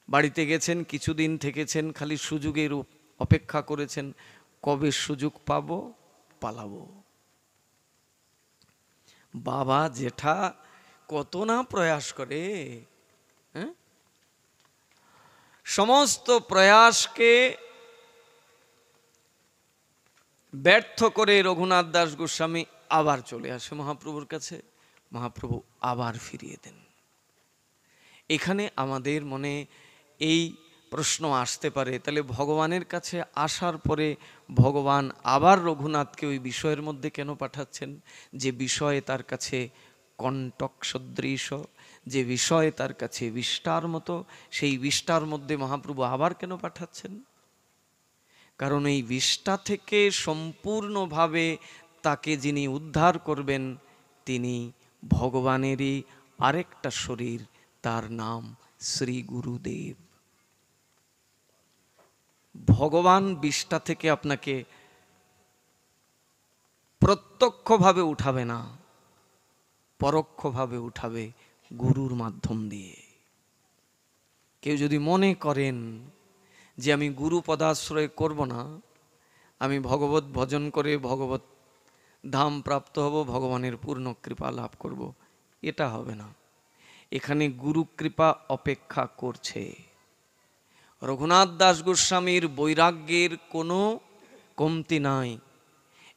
বাড়িতে গেছেন, কিছুদিন থেকেছেন, খালি সুযোগের অপেক্ষা করেছেন, কবে সুযোগ পাবো পালাবো। বাবা জেঠা কত না প্রয়াস করে, হ্যাঁ? সমস্ত প্রয়াসকে ব্যর্থ করে রঘুনাথ দাস গোস্বামী আবার চলে আসে মহাপ্রভুর কাছে। মহাপ্রভু আবার ফিরিয়ে দেন। এখানে আমাদের মনে এই প্রশ্ন আসতে পারে, তাহলে ভগবানের কাছে আসার পরে ভগবান আবার রঘুনাথকে ওই বিষয়ের মধ্যে কেন পাঠাচ্ছেন? যে বিষয়ে তার কাছে কণ্টক সদৃশ, যে বিষয়ে তার কাছে বিষ্টার মতো, সেই বিষ্টার মধ্যে মহাপ্রভু আবার কেন পাঠাচ্ছেন? কারণ এই বিষ্টা থেকে সম্পূর্ণভাবে তাকে যিনি উদ্ধার করবেন তিনি ভগবানেরই আরেকটা শরীর, তার নাম শ্রী গুরুদেব। ভগবান বিষ্টা থেকে আপনাকে প্রত্যক্ষভাবে উঠাবে না, পরোক্ষভাবে উঠাবে গুরুর মাধ্যম দিয়ে। কেউ যদি মনে করেন যে আমি গুরু পদাশ্রয় করব না, আমি ভগবত ভজন করে ভগবত ধাম প্রাপ্ত হব, ভগবানের পূর্ণ কৃপা লাভ করব, এটা হবে না। এখানে গুরু কৃপা অপেক্ষা করছে। রঘুনাথ দাস গোস্বামীর বৈরাগ্যের কোনো কমতি নাই।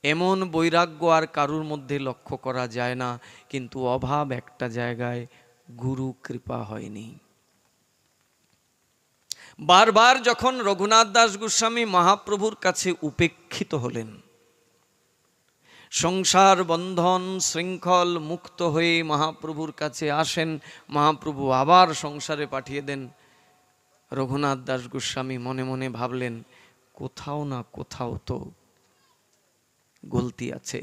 এমন বৈরাগ্য আর কারুর মধ্যে লক্ষ্য করা যায় না, কিন্তু অভাব একটা জায়গায়, গুরু কৃপা হয়নি। বারবার যখন রঘুনাথ দাস গোস্বামী মহাপ্রভুর কাছে উপেক্ষিত হলেন, সংসার বন্ধন শৃঙ্খল মুক্ত হয়ে মহাপ্রভুর কাছে আসেন, মহাপ্রভু আবার সংসারে পাঠিয়ে দেন। রঘুনাথ দাস গোস্বামী মনে মনে ভাবলেন, কোথাও না কোথাও তো গলতি আছে,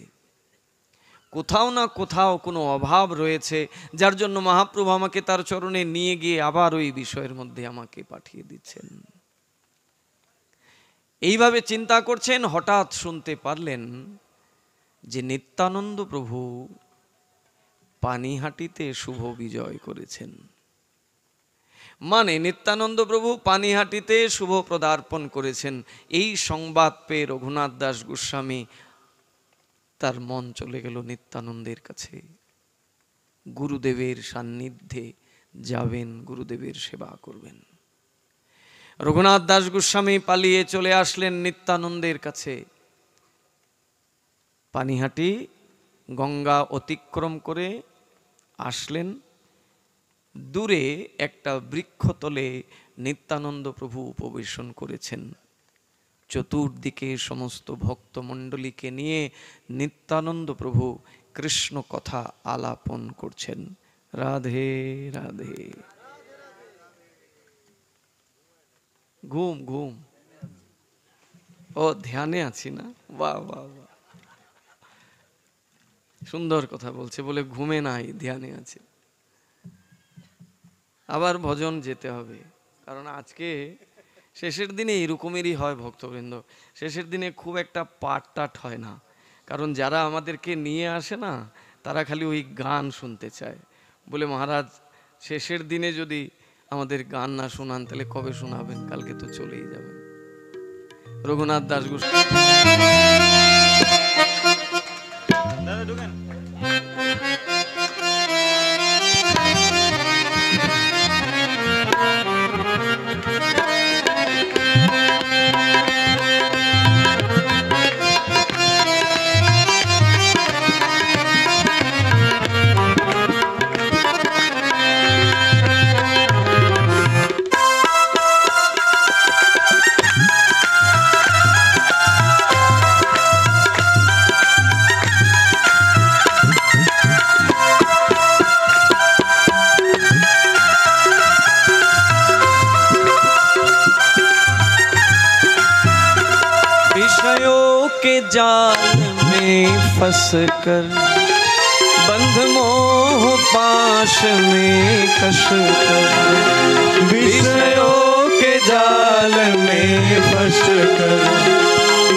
কোথাও না কোথাও কোনো অভাব রয়েছে, যার জন্য মহাপ্রভু আমাকে তার চরণে নিয়ে গিয়ে আবার ওই বিষয়ের মধ্যে আমাকে পাঠিয়ে দিচ্ছেন। এইভাবে চিন্তা করছেন, হঠাৎ শুনতে পারলেন যে নিত্যানন্দ প্রভু পানিহাটিতে শুভ বিজয় করেছেন। মানে নিত্যানন্দ প্রভু পানিহাটিতে শুভ পদার্পণ করেছেন। এই সংবাদ পেয়ে রঘুনাথ দাস গোস্বামী তার মন চলে গেল নিত্যানন্দের কাছে। গুরুদেবের সান্নিধ্যে যাবেন, গুরুদেবের সেবা করবেন। রঘুনাথ দাস গোস্বামী পালিয়ে চলে আসলেন নিত্যানন্দের কাছে। পানিহাটি গঙ্গা অতিক্রম করে আসলেন। দূরে একটা বৃক্ষতলে নিত্যানন্দ প্রভু উপবেশন করেছেন। চতুর্দিকে সমস্ত ভক্তমণ্ডলীকে নিয়ে নিত্যানন্দ প্রভু কৃষ্ণ কথা আলাপন করছেন। রাধে রাধে। ঘুম ঘুম, ও ধ্যানে আছি না? বাহ বাহ বাহ, সুন্দর কথা বলছে, বলে ঘুমে নাই, ধ্যানে আছে। আবার ভজন যেতে হবে, কারণ আজকে শেষের দিনে এরকমেরই হয় ভক্তবৃন্দ, শেষের দিনে খুব একটা পাঠ টাট হয় না, কারণ যারা আমাদেরকে নিয়ে আসে না তারা খালি ওই গান শুনতে চায়। বলে মহারাজ শেষের দিনে যদি আমাদের গান না শোনান তাহলে কবে শোনাবেন? কালকে তো চলেই যাবেন। রঘুনাথ দাস গোস্বামী विषयों के जाल में फंसकर बंध मोह पाश में कसकर, विषयों के जाल में फंसकर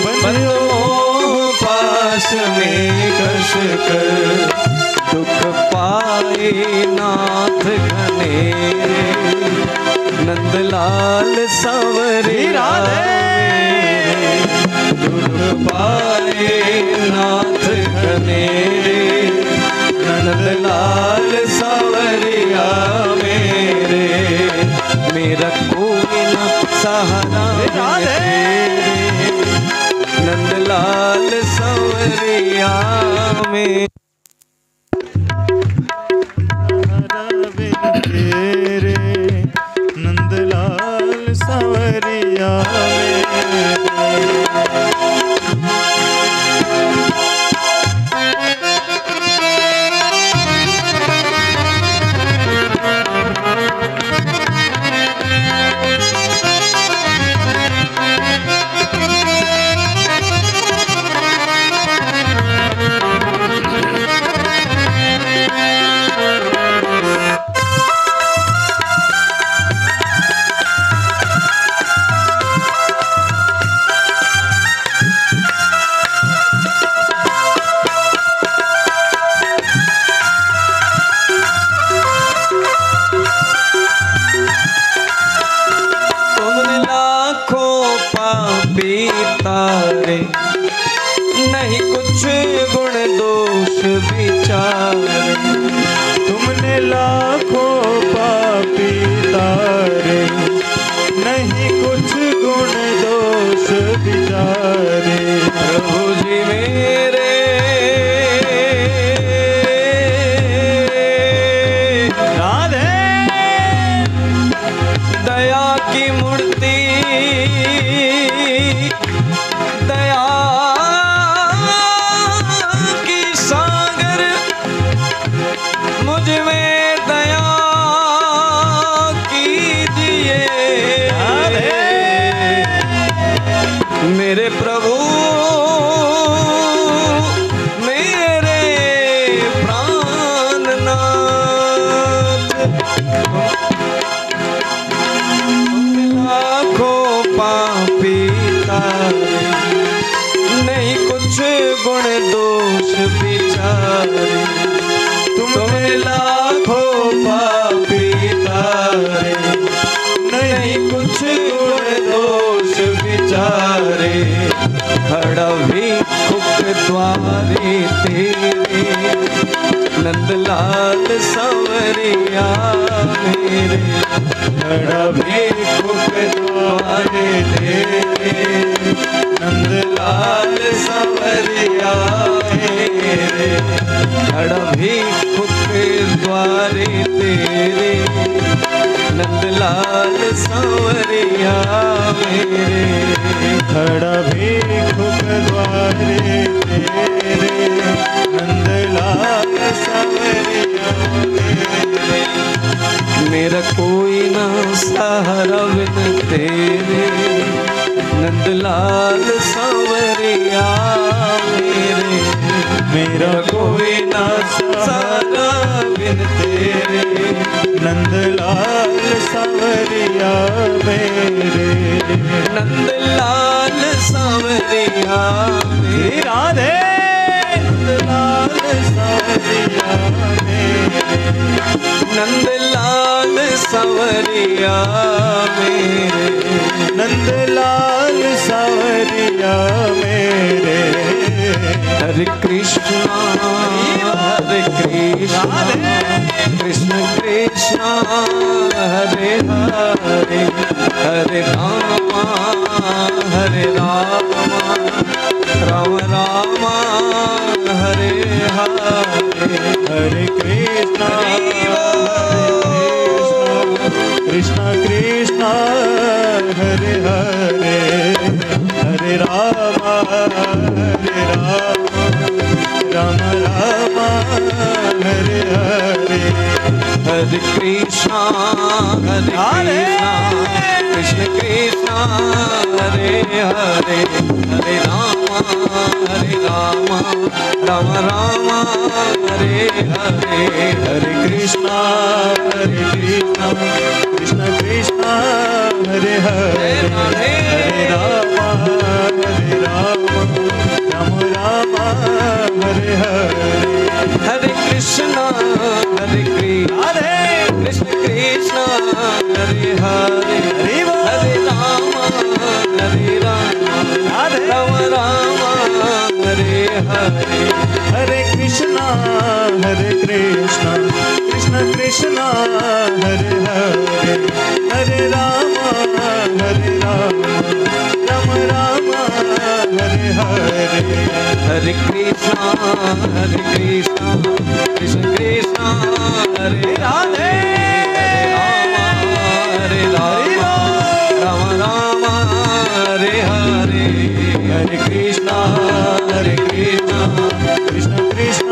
बंध मोह पाश में कसकर, दुख पाए नाथ घनेरे नंदलाल सांवरे दुख पाए नाथ घनेरे नंदलाल सांवरिया मेरे, मेरा कोई न सहारा तेरे नंदलाल सांवरिया में। तेरे नंदलाल सांवरिया तारे नहीं कुछ गुण दोष विचारे, तुमने लाखों पापी तारे नहीं कुछ गुण दोष विचारे, प्रभु जी मेरे राधे दया की मूर्ति दया की सागर मुझ में दया कीजिए मेरे प्रभु मेरे प्राणनाथ। लाखों पापी तारे नहीं कुछ गुण दोष विचारे, तुम्हें लाखों पापी तारे नहीं कुछ गुण दोष विचारे, खड़ा भी खुक द्वारे तेरे नंदलाल सांवरिया मेरे, खड़ा भी खुक द्वारे तेरे नंदलाल सांवरिया मेरे, खड़ा भी खुक द्वारे तेरे नंदलाल सांवरिया मेरे, खड़ा भी खुक द्वारे तेरे नंदलाल सांवरिया मेरे, मेरा कोई ना सहारा बिन तेरे नंदलाल सांवरिया मेरे, मेरा कोई ना सहारा बिन तेरे नंदलाल सावरिया मेरे नंदलाल सावरिया श्री राधे नंदलाल सावरिया मेरे नंदलाल सावरिया मेरे नंदलाल सावरिया मेरे हरे कृष्णा कृष्ण कृष्ण हरे हरे हरे रामा राम राम हरे हरे हरे कृष्णा कृष्णा कृष्णा हरे हरे हरे राम राम राम हरे हरे हरे कृष्णा कृष्ण कृष्ण हरे हरे हरे राम राम राम हरे हरे हरे कृष्णा कृष्ण कृष्ण हरे हरे हरे राम राम राम हरे हरे हरे कृष्णा कृष्ण कृष्ण हरे हरे हरे राम राम राम हरे हरे हरे कृष्णा कृष्ण कृष्ण हरे हरे हरे राम राम राम हरे हरे हरे कृष्णा कृष्ण कृष्ण हरे राधे हरे राम राम हरे हरे हरे कृष्णा कृष्ण कृष्ण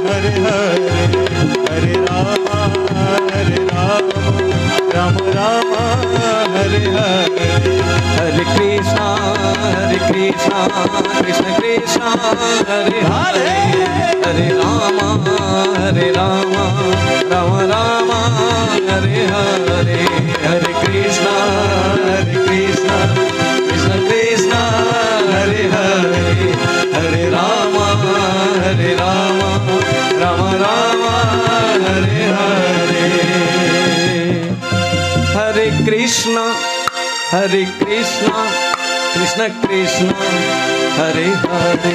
हरे हरे हरे राम राम राम हरे हरे हरे कृष्णा कृष्ण कृष्ण हरे हरे हरे राम राम राम हरे हरे हरे कृष्णा कृष्ण कृष्ण हरे हरे हरे राम राम राम हरे हरे हरे कृष्णा कृष्ण कृष्ण हरे हरे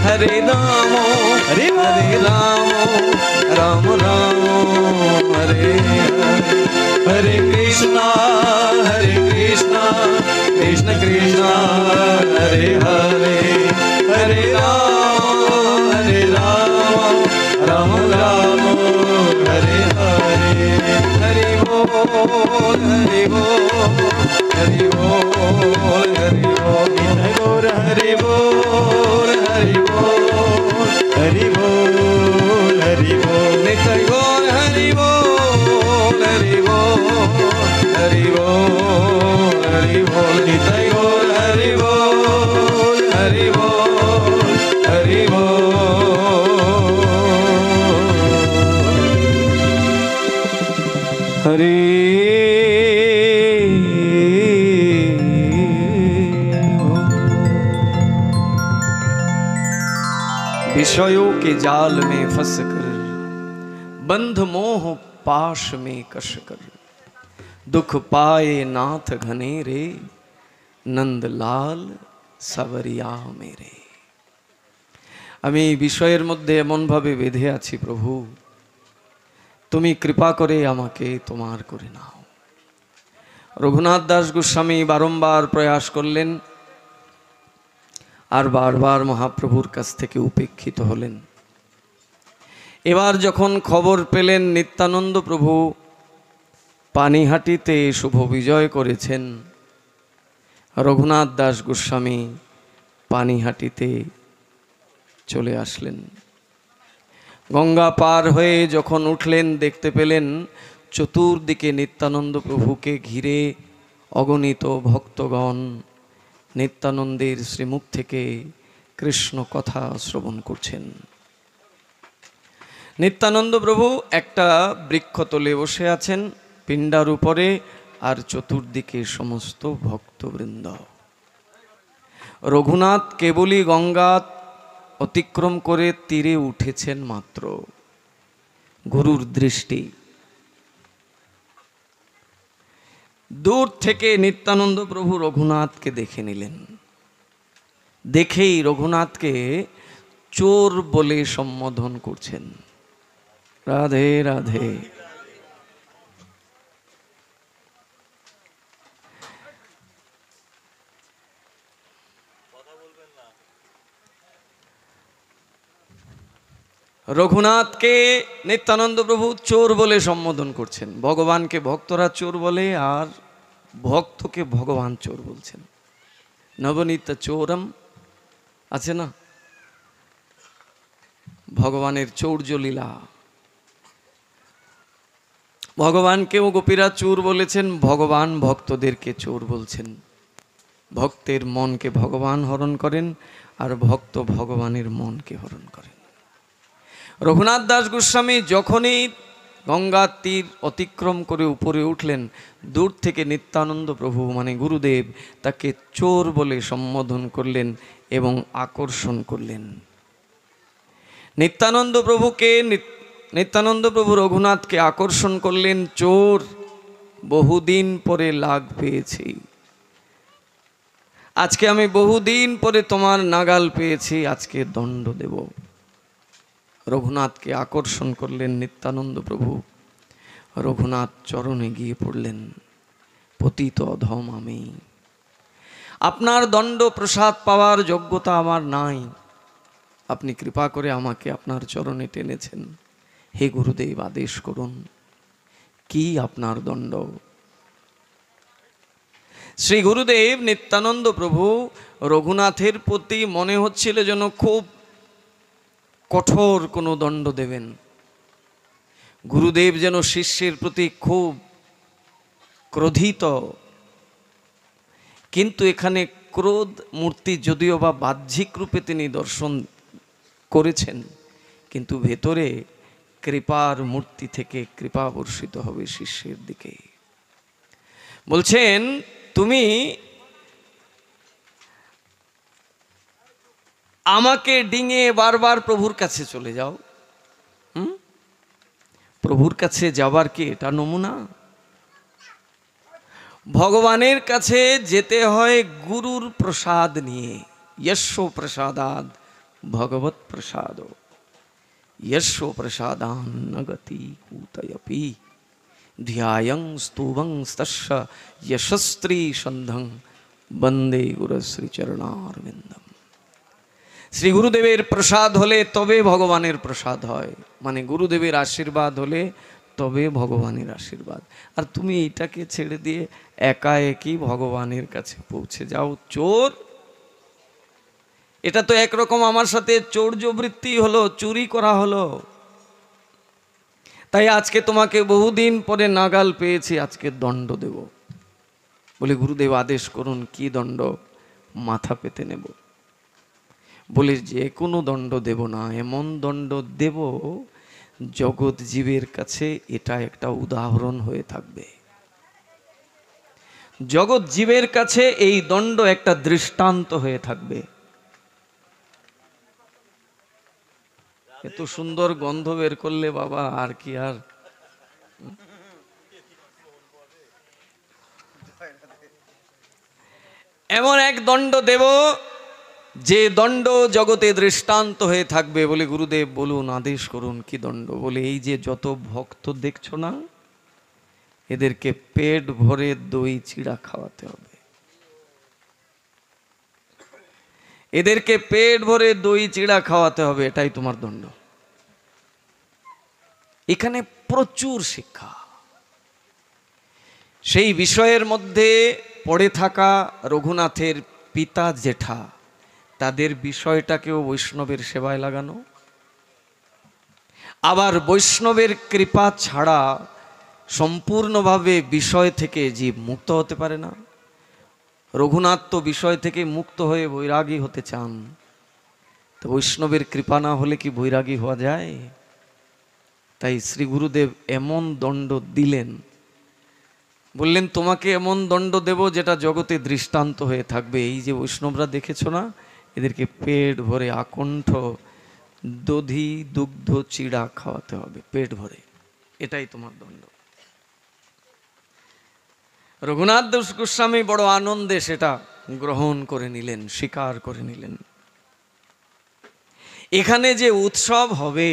हरे राम राम राम हरे हरे हरे कृष्णा कृष्ण कृष्ण हरे हरे हरे राम राम राम हरे हरे हरि बोल हरि बोल गौर हरि बोल हरि बोल नित्य गौर हरि बोल नित्य गौर हरि बोल हरि बोल हरि विषयों के जाल में फंसकर बंध मोह पाश में कसकर दुख पाए नाथ घने रे नंदलाल सावरिया मेरे। আমি বিষয়ের মধ্যে এমন ভাবে বেঁধে আছি প্রভু, তুমি কৃপা করে আমাকে তোমার করে নাও। রঘুনাথ দাস গোস্বামী বারংবার প্রয়াস করলেন আর বারবার মহাপ্রভুর কাছ থেকে উপেক্ষিত হলেন। এবার যখন খবর পেলেন নিত্যানন্দ প্রভু পানিহাটিতে শুভ বিজয় করেছেন, রঘুনাথ দাস গোস্বামী পানিহাটিতে চলে আসলেন। গঙ্গা পার হয়ে যখন উঠলেন দেখতে পেলেন চতুর্দিকে নিত্যানন্দ প্রভুকে ঘিরে অগণিত ভক্তগণ নিত্যানন্দের শ্রীমুখ থেকে কৃষ্ণ কথা শ্রবণ করছেন। নিত্যানন্দ প্রভু একটা বৃক্ষতলে বসে আছেন পিণ্ডার উপরে, আর চতুর্দিকে সমস্ত ভক্তবৃন্দ। রঘুনাথ কেবলই গঙ্গা অতিক্রম করে তীরে উঠেছেন মাত্র। গুরুর দৃষ্টি দূর থেকে নিত্যানন্দ প্রভু রঘুনাথকে দেখে নিলেন। দেখেই রঘুনাথকে চোর বলে সম্বোধন করছেন। রাধে রাধে। রঘুনাথকে নিত্যানন্দ প্রভু চোর বলে সম্বোধন করছেন। ভগবানকে ভক্তরা চোর বলে, আর ভক্তকে ভগবান চোর বলছেন। নবনীত চোরম আছে না, ভগবানের চৌর্য লীলা। ভগবানকেও গোপীরা চোর বলেছেন, ভগবান ভক্তদেরকে চোর বলছেন। ভক্তের মনকে ভগবান হরণ করেন, আর ভক্ত ভগবানের মনকে হরণ করেন। রঘুনাথ দাস গোস্বামী যখনই গঙ্গার তীর অতিক্রম করে উপরে উঠলেন, দূর থেকে নিত্যানন্দ প্রভু মানে গুরুদেব তাকে চোর বলে সম্বোধন করলেন এবং আকর্ষণ করলেন। নিত্যানন্দ প্রভু রঘুনাথকে আকর্ষণ করলেন, চোর, বহুদিন পরে লাগ পেয়েছি, আজকে আমি বহুদিন পরে তোমার নাগাল পেয়েছি, আজকে দণ্ড দেব। রঘুনাথকে আকর্ষণ করলেন নিত্যানন্দ প্রভু। রঘুনাথ চরণে গিয়ে পড়লেন, পতিত অধম আমি, আপনার দণ্ড প্রসাদ পাওয়ার যোগ্যতা আমার নাই, আপনি কৃপা করে আমাকে আপনার চরণে টেনেছেন, হে গুরুদেব আদেশ করুন, কি আপনার দণ্ড। শ্রী গুরুদেব নিত্যানন্দ প্রভু রঘুনাথের প্রতি মনে হচ্ছিল যেন খুব কঠোর কোনো দণ্ড দেবেন। গুরুদেব যেন শিষ্যের প্রতি খুব ক্রোধিত, কিন্তু এখানে ক্রোধ মূর্তি যদিও বা বাহ্যিক রূপে তিনি দর্শন করেছেন, কিন্তু ভেতরে কৃপার মূর্তি থেকে কৃপা বর্ষিত হবে শিষ্যের দিকে। বলছেন, তুমি আমাকে ডিঙে বারবার প্রভুর কাছে চলে যাও। প্রভুর কাছে যাবার কি এটা নমুনা? ভগবানের কাছে যেতে হয় গুরুর প্রসাদ নিয়ে। যস্য প্রসাদাদ ভগবৎ প্রসাদ, যস্য প্রসাদান্ন গতি কুতয়পি, ধ্যায়ং স্তুবং তস্য যশস্ত্রী সন্ধং, বন্দে গুরুশ্রী চরণারবিন্দম। শ্রী গুরুদেবের প্রসাদ হলে তবে ভগবানের প্রসাদ হয়, মানে গুরুদেবের আশীর্বাদ হলে তবে ভগবানের আশীর্বাদ। আর তুমি এইটাকে ছেড়ে দিয়ে একাএকি ভগবানের কাছে পৌঁছে যাও, চোর। এটা তো একরকম আমার সাথে চৌর্যবৃত্তি হলো, চুরি করা হলো। তাই আজকে তোমাকে বহুদিন পরে নাগাল পেয়েছি, আজকে দণ্ড দেব। বলে, গুরুদেব আদেশ করুন, কি দণ্ড? মাথা পেতে নেব। বলে, যে কোনো দণ্ড দেব না, এমন দণ্ড দেব জগৎ জীবের কাছে এটা একটা উদাহরণ হয়ে থাকবে। জগৎ জীবের কাছে এই দণ্ড একটা দৃষ্টান্ত হয়ে থাকবে। এত সুন্দর গন্ধ বের করলে বাবা, আর কি আর। এমন এক দণ্ড দেব যে দণ্ড জগতে দৃষ্টান্ত হয়ে থাকবে। বলে, গুরুদেব বলুন, আদেশ করুন, কি দণ্ড? বলে, এই যে যত ভক্ত দেখছো না, এদেরকে পেট ভরে দই চিড়া খাওয়াতে হবে। এদেরকে পেট ভরে দই চিড়া খাওয়াতে হবে, এটাই তোমার দণ্ড। এখানে প্রচুর শিক্ষা। সেই বিষয়ের মধ্যে পড়ে থাকা রঘুনাথের পিতা জেঠা, তাদের বিষয়টাকেও বৈষ্ণবের সেবায় লাগানো। আবার বৈষ্ণবের কৃপা ছাড়া সম্পূর্ণভাবে বিষয় থেকে জীব মুক্ত হতে পারে না। রঘুনাথ তো বিষয় থেকে মুক্ত হয়ে বৈরাগী হতে চান, তো বৈষ্ণবের কৃপা না হলে কি বৈরাগী হওয়া যায়? তাই শ্রী গুরুদেব এমন দণ্ড দিলেন, বললেন তোমাকে এমন দণ্ড দেব যেটা জগতে দৃষ্টান্ত হয়ে থাকবে। এই যে বৈষ্ণবরা দেখেছ না, এদেরকে পেট ভরে আকণ্ঠ দধি দুগ্ধ চিড়া খাওয়াতে হবে, পেট ভরে, এটাই তোমার দণ্ড। রঘুনাথ দাস গোস্বামী বড় আনন্দে সেটা গ্রহণ করে নিলেন, স্বীকার করে নিলেন। এখানে যে উৎসব হবে,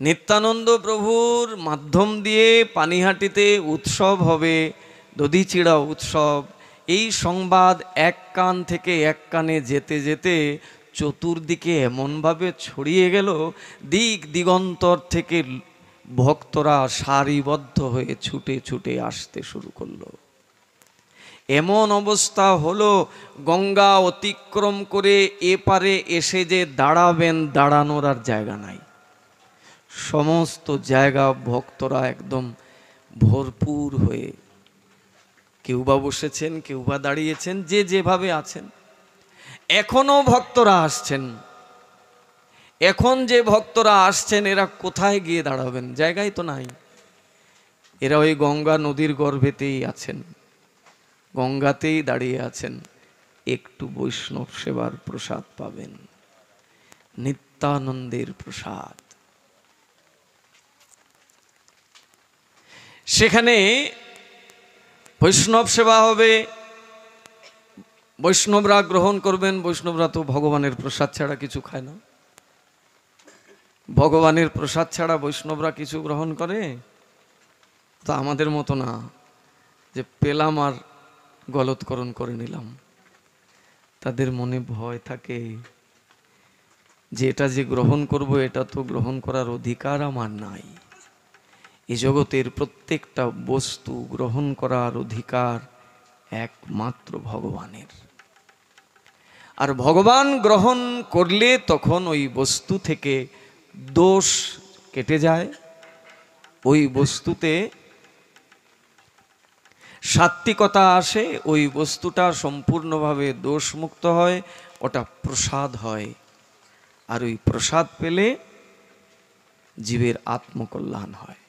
নিত্যানন্দ প্রভুর মাধ্যম দিয়ে পানিহাটিতে উৎসব হবে, দধিচিড়া উৎসব, এই সংবাদ এক কান থেকে এক কানে যেতে যেতে চতুর্দিকে এমনভাবে ছড়িয়ে গেল, দিক দিগন্তর থেকে ভক্তরা সারিবদ্ধ হয়ে ছুটে ছুটে আসতে শুরু করলো। এমন অবস্থা হলো, গঙ্গা অতিক্রম করে এপারে এসে যে দাঁড়াবেন, দাঁড়ানোর আর জায়গা নাই। সমস্ত জায়গা ভক্তরা একদম ভরপুর হয়ে, কেউ বা বসেছেন, কেউ বা দাঁড়িয়েছেন, যে যেভাবে আছেন। এখনো ভক্তরা আসছেন। এখন যে ভক্তরা আসছেন, এরা কোথায় গিয়ে দাঁড়াবেন? জায়গাই তো নাই। এরা ওই গঙ্গা নদীর গর্ভেতেই আছেন, গঙ্গাতেই দাঁড়িয়ে আছেন। একটু বৈষ্ণব সেবার প্রসাদ পাবেন, নিত্যানন্দের প্রসাদ। সেখানে বৈষ্ণব সেবা হবে, বৈষ্ণবরা গ্রহণ করবেন। বৈষ্ণবরা তো ভগবানের প্রসাদ ছাড়া কিছু খায় না। ভগবানের প্রসাদ ছাড়া বৈষ্ণবরা কিছু গ্রহণ করে? তা আমাদের মতো না যে পেলাম আর গলৎকরণ করে নিলাম। তাদের মনে ভয় থাকে যে এটা যে গ্রহণ করব, এটা তো গ্রহণ করার অধিকার আমার নাই। এই জগতের প্রত্যেকটা বস্তু গ্রহণ করার অধিকার একমাত্র ভগবানের। আর ভগবান গ্রহণ করলে তখন ওই বস্তু থেকে দোষ কেটে যায়, ওই বস্তুতে সাত্ত্বিকতা আসে, ওই বস্তুটা সম্পূর্ণভাবে দোষমুক্ত হয়, ওটা প্রসাদ হয়। আর ওই প্রসাদ পেলে জীবের আত্মকল্যাণ হয়।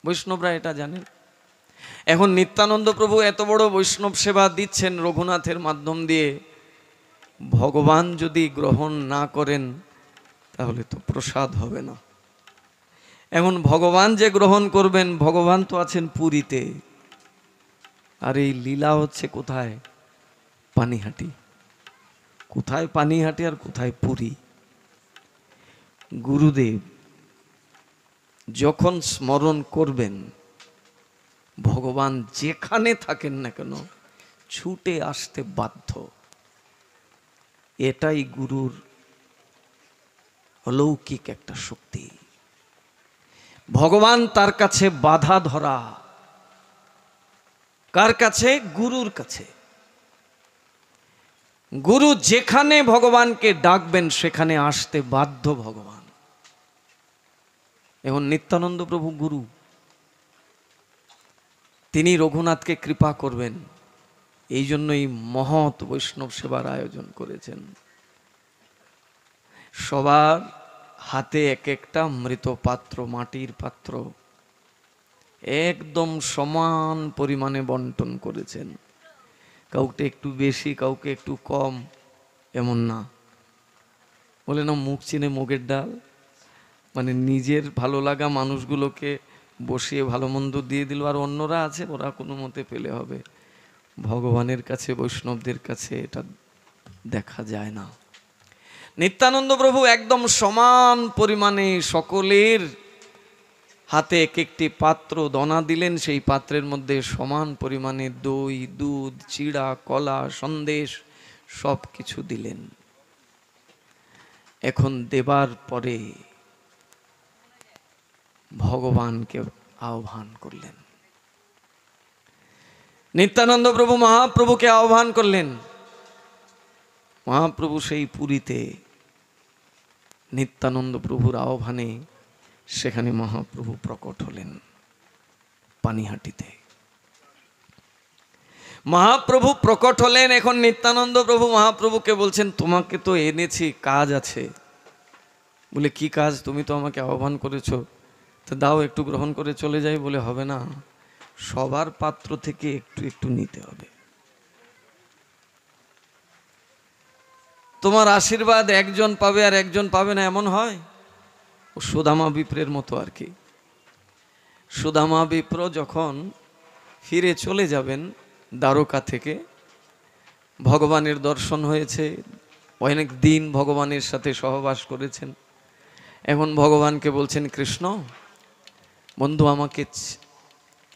বৈষ্ণবরা এটা জানেন। এখন নিত্যানন্দ প্রভু এত বড় বৈষ্ণব সেবা দিচ্ছেন রঘুনাথের মাধ্যম দিয়ে, ভগবান যদি গ্রহণ না করেন তাহলে তো প্রসাদ হবে না। এখন ভগবান যে গ্রহণ করবেন, ভগবান তো আছেন পুরীতে, আর এই লীলা হচ্ছে কোথায়? পানিহাটি। কোথায় পানিহাটি আর কোথায় পুরী? গুরুদেব যখন স্মরণ করবেন, ভগবান যেখানে থাকেন না কেন ছুটে আসতে বাধ্য। এটাই গুরুর অলৌকিক একটা শক্তি। ভগবান তার কাছে বাধা ধরা। কার কাছে? গুরুর কাছে। গুরু যেখানে ভগবানকে ডাকবেন সেখানে আসতে বাধ্য ভগবান। এখন নিত্যানন্দ প্রভু গুরু, তিনি রঘুনাথকে কৃপা করবেন, এই জন্যই মহৎ বৈষ্ণব সেবার আয়োজন করেছেন। সবার হাতে এক একটা মৃত পাত্র, মাটির পাত্র, একদম সমান পরিমাণে বন্টন করেছেন। কাউকে একটু বেশি, কাউকে একটু কম, এমন না। বলে না মুখ চিনে মুগের ডাল, মানে নিজের ভালো লাগা মানুষগুলোকে বসিয়ে ভালো মন্দ দিয়ে দিল, আর অন্যরা আছে ওরা কোনো মতে পেলে হবে। ভগবানের কাছে, বৈষ্ণবদের কাছে এটা দেখা যায় না। নিত্যানন্দ প্রভু একদম সমান পরিমাণে সকলের হাতে এক একটি পাত্র দনা দিলেন। সেই পাত্রের মধ্যে সমান পরিমাণে দই, দুধ, চিড়া, কলা, সন্দেশ সব কিছু দিলেন। এখন দেবার পরে ভগবানকে আহ্বান করলেন। নিত্যানন্দ প্রভু মহাপ্রভুকে আহ্বান করলেন। মহাপ্রভু সেই পুরীতে নিত্যানন্দ প্রভুর আহ্বানে সেখানে মহাপ্রভু প্রকট হলেন পানিহাটিতে। মহাপ্রভু প্রকট হলেন। এখন নিত্যানন্দ প্রভু মহাপ্রভুকে বলছেন, তোমাকে তো এনেছি, কাজ আছে। বলে কি কাজ, তুমি তো আমাকে আহ্বান করেছো, তো দাও একটু গ্রহণ করে চলে যাই। বলে হবে না, সবার পাত্র থেকে একটু একটু নিতে হবে। তোমার আশীর্বাদ একজন পাবে আর একজন পাবে না, এমন হয়? ও সুদামা বিপ্রের মতো আর কি। সুদামা বিপ্র যখন ফিরে চলে যাবেন দ্বারকা থেকে, ভগবানের দর্শন হয়েছে, অনেক দিন ভগবানের সাথে সহবাস করেছেন। এখন ভগবানকে বলছেন, কৃষ্ণ বন্ধু আমাকে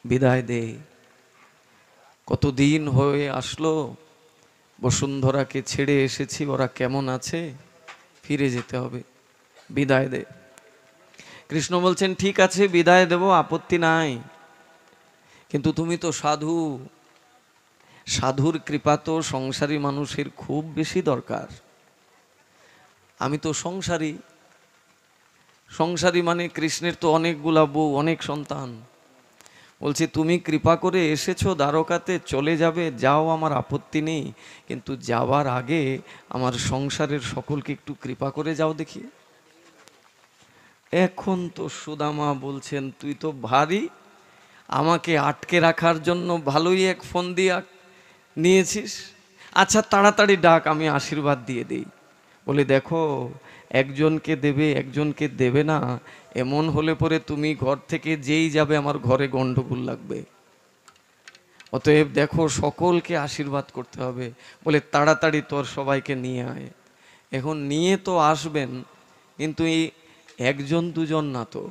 বিদায় দে, কতদিন হয়ে আসলো, বসুন্ধরাকে ছেড়ে এসেছি, ওরা কেমন আছে, ফিরে যেতে হবে, বিদায় দে। কৃষ্ণ বলছেন, ঠিক আছে বিদায় দেব, আপত্তি নাই, কিন্তু তুমি তো সাধু, সাধুর কৃপা তো সংসারী মানুষের খুব বেশি দরকার। আমি তো সংসারী, সংসারী মানে কৃষ্ণের তো অনেকগুলা বউ, অনেক সন্তান। বলছি তুমি কৃপা করে এসেছো দ্বারকাতে, চলে যাবে, যাও, আমার আপত্তি নেই, কিন্তু যাওয়ার আগে আমার সংসারের সকলকে একটু কৃপা করে যাও দেখি। এখন তো সুদামা বলছেন, তুই তো ভারী, আমাকে আটকে রাখার জন্য ভালোই এক ফোন দিয়া নিয়েছিস, আচ্ছা তাড়াতাড়ি ডাক, আমি আশীর্বাদ দিয়ে দিই। বলে দেখো, একজনকে দেবে একজনকে দেবে না, এমন হলে পরে তুমি ঘর থেকে যেই যাবে আমার ঘরে গন্ডগোল লাগবে, অতএব দেখো সকলকে আশীর্বাদ করতে হবে। বলে তাড়াতাড়ি তোর সবাইকে নিয়ে আয়। এখন নিয়ে তো আসবেন, কিন্তু এই একজন দুজন না তো।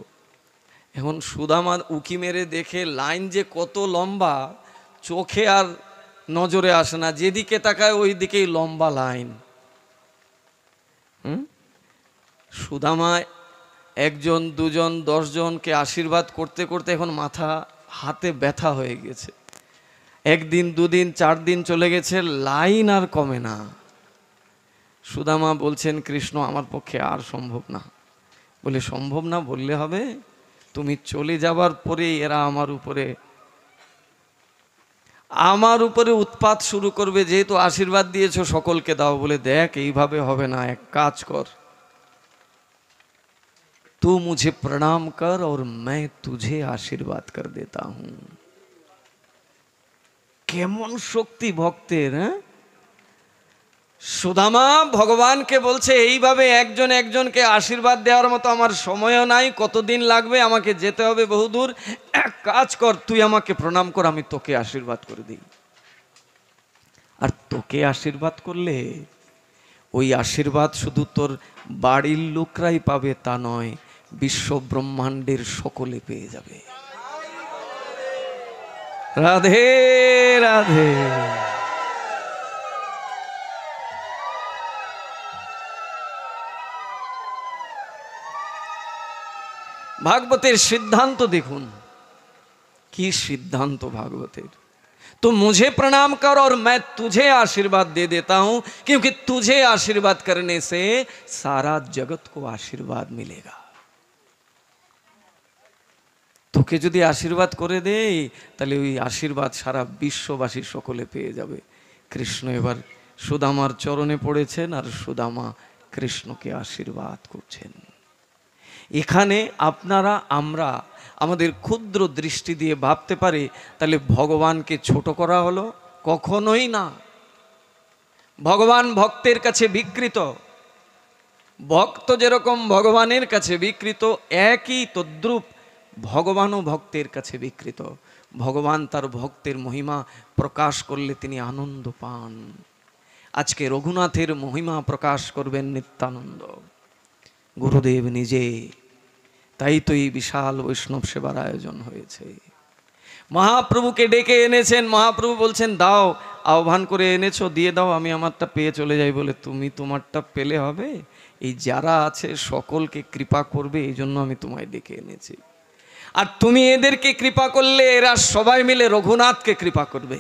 এখন সুদামা উকি মেরে দেখে লাইন যে কত লম্বা, চোখে আর নজরে আসে না, যেদিকে তাকায় ওই দিকেই লম্বা লাইন। সুদামা একজন দুজন 10 জনকে আশীর্বাদ করতে করতে এখন মাথা হাতে ব্যথা হয়ে গেছে। একদিন দুদিন 4 দিন চলে গেছে, লাইন আর কমে না। সুদামা বলছেন, কৃষ্ণ আমার পক্ষে আর সম্ভব না। বলে সম্ভব না বললে হবে, তুমি চলে যাবার পরে এরা আমার উপরে উৎপাত শুরু করবে, যেহেতু আশীর্বাদ দিয়েছো সকলকে দাও। বলে দেখ এইভাবে হবে না, এক কাজ কর, तू मुझे प्रणाम कर और मैं तुझे आशीर्वाद कर देता हूं। কেমন শক্তি ভক্তের! সুদামা ভগবানকে বলছে, এইভাবে একজন একজনকে আশীর্বাদ দেওয়ার মতো আমার সময়ও নাই, কতদিন লাগবে, আমাকে যেতে হবে বহুদূর, এক কাজ কর, তুই আমাকে প্রণাম কর, আমি তোকে আশীর্বাদ করে দিই। আর তোকে আশীর্বাদ করলে ওই আশীর্বাদ শুধু তোর বাড়ির লোকরাই পাবে তা নয়, বিশ্ব ব্রহ্মাণ্ডের সকলে পেয়ে যাবে। রাধে রাধে। ভাগবতের সিদ্ধান্ত দেখুন, কি সিদ্ধান্ত ভাগवतेर। तो मुझे प्रणाम कर और मैं तुझे आशीर्वाद दे देता हूं, क्योंकि तुझे आशीर्वाद करने से सारा जगत को आशीर्वाद मिलेगा। তোকে যদি আশীর্বাদ করে দেই, তাহলে ওই আশীর্বাদ সারা বিশ্ববাসী সকলে পেয়ে যাবে। কৃষ্ণ এবার সুদামার চরণে পড়েছেন আর সুদামা কৃষ্ণকে আশীর্বাদ করছেন। এখানে আপনারা আমরা আমাদের ক্ষুদ্র দৃষ্টি দিয়ে ভাবতে পারি, তাহলে ভগবানকে ছোট করা হলো? কখনোই না। ভগবান ভক্তের কাছে বিকৃত, ভক্ত যেরকম ভগবানের কাছে বিকৃত, একই তদ্রূপ ভগবানও ভক্তের কাছে বিকৃত। ভগবান তার ভক্তের মহিমা প্রকাশ করলে তিনি আনন্দ পান। আজকে রঘুনাথের মহিমা প্রকাশ করবেন নিত্যানন্দ গুরুদেব নিজে। তাই তো এই বিশাল বৈষ্ণব সেবার আয়োজন হয়েছে। মহাপ্রভুকে ডেকে এনেছেন, মহাপ্রভু বলছেন দাও, আহ্বান করে এনেছো, দিয়ে দাও, আমি আমারটা পেয়ে চলে যাই। বলে তুমি তোমারটা পেলে হবে, এই যারা আছে সকলকে কৃপা করবে, এই জন্য আমি তোমায় ডেকে এনেছি। আর তুমি এদেরকে কৃপা করলে এরা সবাই মিলে রঘুনাথকে কৃপা করবে,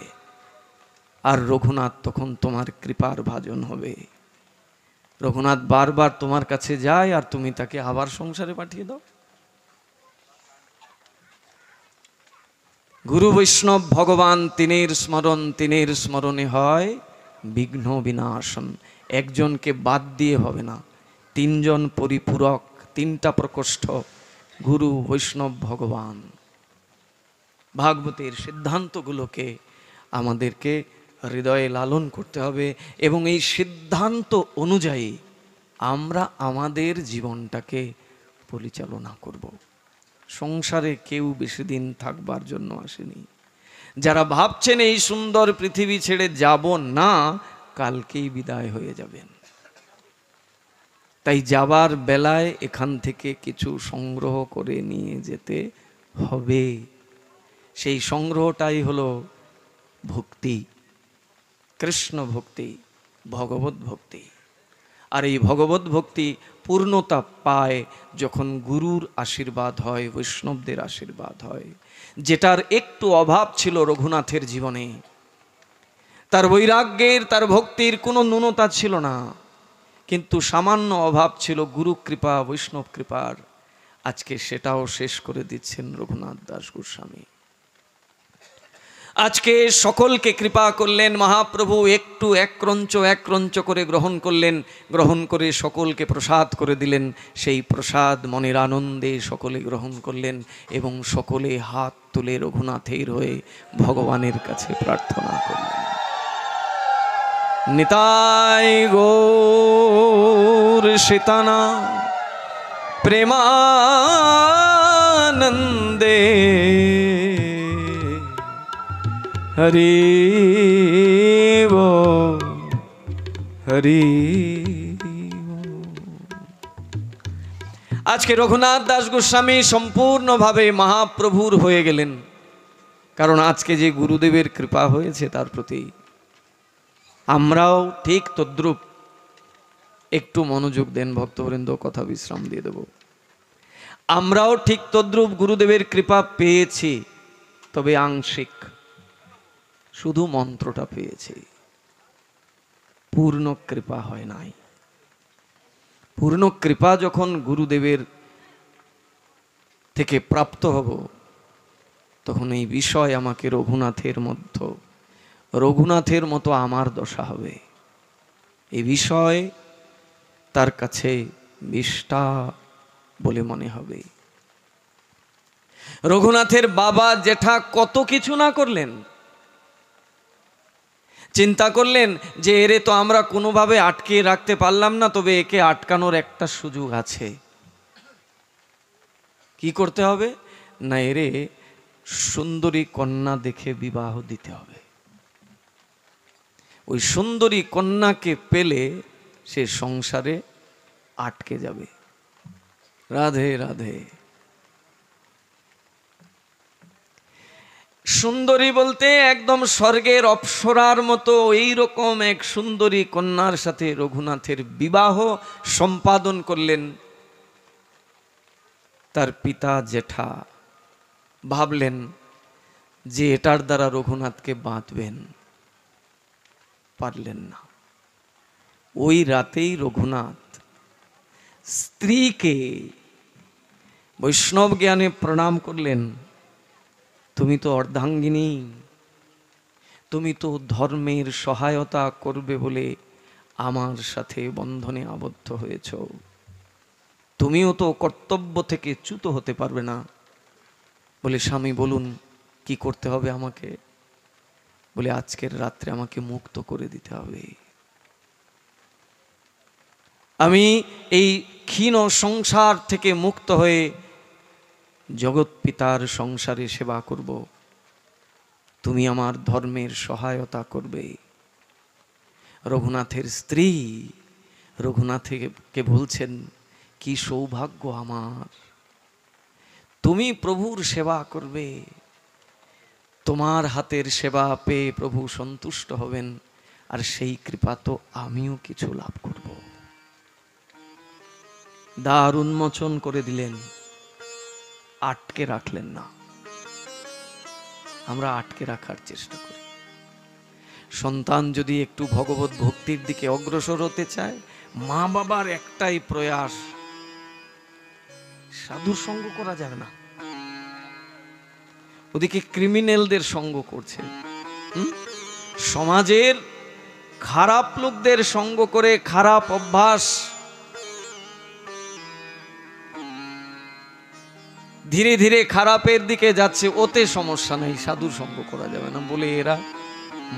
আর রঘুনাথ তখন তোমার কৃপার ভাজন হবে। রঘুনাথ বারবার তোমার কাছে যায় আর তুমি তাকে আবার সংসারে পাঠিয়ে দাও। গুরু বৈষ্ণব ভগবান তিনের স্মরণে হয় বিঘ্ন বিনাশন। একজনকে বাদ দিয়ে হবে না, 3 জন পরিপূরক তিনটা প্রকোষ্ঠ, গুরু, বৈষ্ণব, ভগবান। ভাগবতের সিদ্ধান্তগুলোকে আমাদেরকে হৃদয়ে লালন করতে হবে এবং এই সিদ্ধান্ত অনুযায়ী আমরা আমাদের জীবনটাকে পরিচালনা করব। সংসারে কেউ বেশি দিন থাকবার জন্য আসেনি। যারা ভাবছেন এই সুন্দর পৃথিবী ছেড়ে যাব না, কালকেই বিদায় হয়ে যাবেন। তাই যাবার বেলায় এখান থেকে কিছু সংগ্রহ করে নিয়ে যেতে হবে। সেই সংগ্রহটাই হলো ভক্তি, কৃষ্ণ ভক্তি, ভগবত ভক্তি। আর এই ভগবত ভক্তি পূর্ণতা পায় যখন গুরুর আশীর্বাদ হয়, বৈষ্ণবদের আশীর্বাদ হয়। যেটার একটু অভাব ছিল রঘুনাথের জীবনে, তার বৈরাগ্যের, তার ভক্তির কোনো ন্যূনতা ছিল না, কিন্তু সামান্য অভাব ছিল গুরু কৃপা, বৈষ্ণব কৃপার। আজকে সেটাও শেষ করে দিচ্ছেন রঘুনাথ দাস গোস্বামী। আজকে সকলকে কৃপা করলেন মহাপ্রভু, একটু এক ক্রঞ্চ করে গ্রহণ করলেন, গ্রহণ করে সকলকে প্রসাদ করে দিলেন। সেই প্রসাদ মনের আনন্দে সকলে গ্রহণ করলেন এবং সকলে হাত তুলে রঘুনাথের হয়ে ভগবানের কাছে প্রার্থনা করলেন। নিতাই গৌর সীতানা প্রেমানন্দে হরি বল, হরি বল। আজকে রঘুনাথ দাস গোস্বামী সম্পূর্ণভাবে মহাপ্রভুর হয়ে গেলেন, কারণ আজকে যে গুরুদেবের কৃপা হয়েছে তার প্রতি আমরাও ঠিক তদ্রূপ। একটু মনোযোগ দেন ভক্তবৃন্দ, কথা বিশ্রাম দিয়ে দেব। আমরাও ঠিক তদ্রূপ গুরুদেবের কৃপা পেয়েছি, তবে আংশিক, শুধু মন্ত্রটা পেয়েছি, পূর্ণ কৃপা হয় নাই। পূর্ণ কৃপা যখন গুরুদেবের থেকে প্রাপ্ত হব, তখন এই বিষয় আমাকে রঘুনাথের মতো আমার দশা হবে। এই বিষয় তার কাছে বিষ্ঠা বলে মনে হবে। রঘুনাথের বাবা জেঠা কত কিছু না করলেন, চিন্তা করলেন যে এরে তো আমরা কোনোভাবে আটকে রাখতে পারলাম না, তবে একে আটকানোর একটা সুযোগ আছে। কি করতে হবে না, এরে সুন্দরী কন্যা দেখে বিবাহ দিতে হবে। ওই সুন্দরী কন্যাকে পেলে সে সংসারে আটকে যাবে। রাধে রাধে। সুন্দরী বলতে একদম স্বর্গের অপ্সরার মতো এইরকম এক সুন্দরী কন্যার সাথে রঘুনাথের বিবাহ সম্পাদন করলেন। তার পিতা জেঠা ভাবলেন যে এটার দ্বারা রঘুনাথকে বাঁধবেন, পারলেন না। ওই রাতেই রঘুনাথ স্ত্রীকে বৈষ্ণব জ্ঞানে প্রণাম করলেন। তুমি তো অর্ধাঙ্গিনী, তুমি তো ধর্মের সহায়তা করবে বলে আমার সাথে বন্ধনে আবদ্ধ হয়েছ, তুমিও তো কর্তব্য থেকে চ্যুত হতে পারবে না। বলে স্বামী বলুন কি করতে হবে আমাকে? বলে আজকের রাত্রে আমাকে মুক্ত করে দিতে হবে। আমি এই ক্ষীণ সংসার থেকে মুক্ত হয়ে জগৎ পিতার সংসারে সেবা করব, তুমি আমার ধর্মের সহায়তা করবে। রঘুনাথের স্ত্রী রঘুনাথকে বলছেন, কি সৌভাগ্য আমার, তুমি প্রভুর সেবা করবে, তোমার হাতের সেবা পেয়ে প্রভু সন্তুষ্ট হবেন, আর সেই কৃপা তো আমিও কিছু লাভ করব। দ্বার উন্মোচন করে দিলেন, আটকে রাখলেন না। আমরা আটকে রাখার চেষ্টা করি। সন্তান যদি একটু ভগবত ভক্তির দিকে অগ্রসর হতে চায়, মা বাবার একটাই প্রয়াস, সাধুর সঙ্গ করা যাবে না। ওদিকে ক্রিমিনালদের সঙ্গ করছে, সমাজের খারাপ লোকদের সঙ্গ করে খারাপ অভ্যাস ধীরে ধীরে খারাপের দিকে যাচ্ছে, ওতে সমস্যা নেই, সাধু সঙ্গ করা যাবে না বলে এরা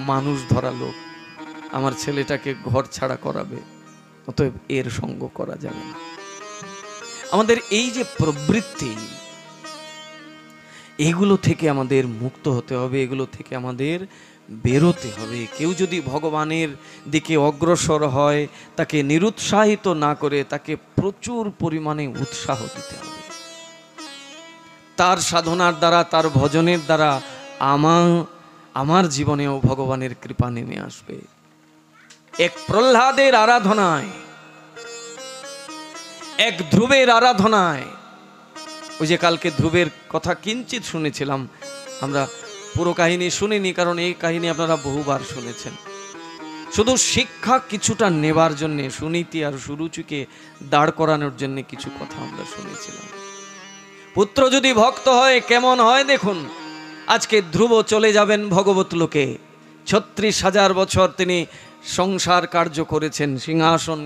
মানুষ ধরা লোক, আমার ছেলেটাকে ঘর ছাড়া করাবে, অতএব এর সঙ্গ করা যাবে না। আমাদের এই যে প্রবৃত্তি, এগুলো থেকে আমাদের মুক্ত হতে হবে, এগুলো থেকে আমাদের বেরোতে হবে। কেউ যদি ভগবানের দিকে অগ্রসর হয়, তাকে নিরুৎসাহিত না করে তাকে প্রচুর পরিমাণে উৎসাহ দিতে হবে। তার সাধনার দ্বারা, তার ভজনের দ্বারা আমার জীবনেও ভগবানের কৃপা নেমে আসবে। এক প্রহ্লাদের আরাধনায়, এক ধ্রুবের আরাধনায়, ওই যে কালকে ধ্রুবের কথা কিঞ্চিত শুনেছিলাম, আমরা পুরো কাহিনী শুনিনি, কারণ এই কাহিনী আপনারা বহুবার শুনেছেন। শুধু শিক্ষা কিছুটা নেবার জন্য, সুনীতি আর সুরুচিকে দাঁড় করানোর জন্য কিছু কথা আমরা শুনেছিলাম। পুত্র যদি ভক্ত হয় কেমন হয় দেখুন। আজকে ধ্রুব চলে যাবেন ভগবত লোকে, 36,000 বছর তিনি সংসার কার্য করেছেন, সিংহাসন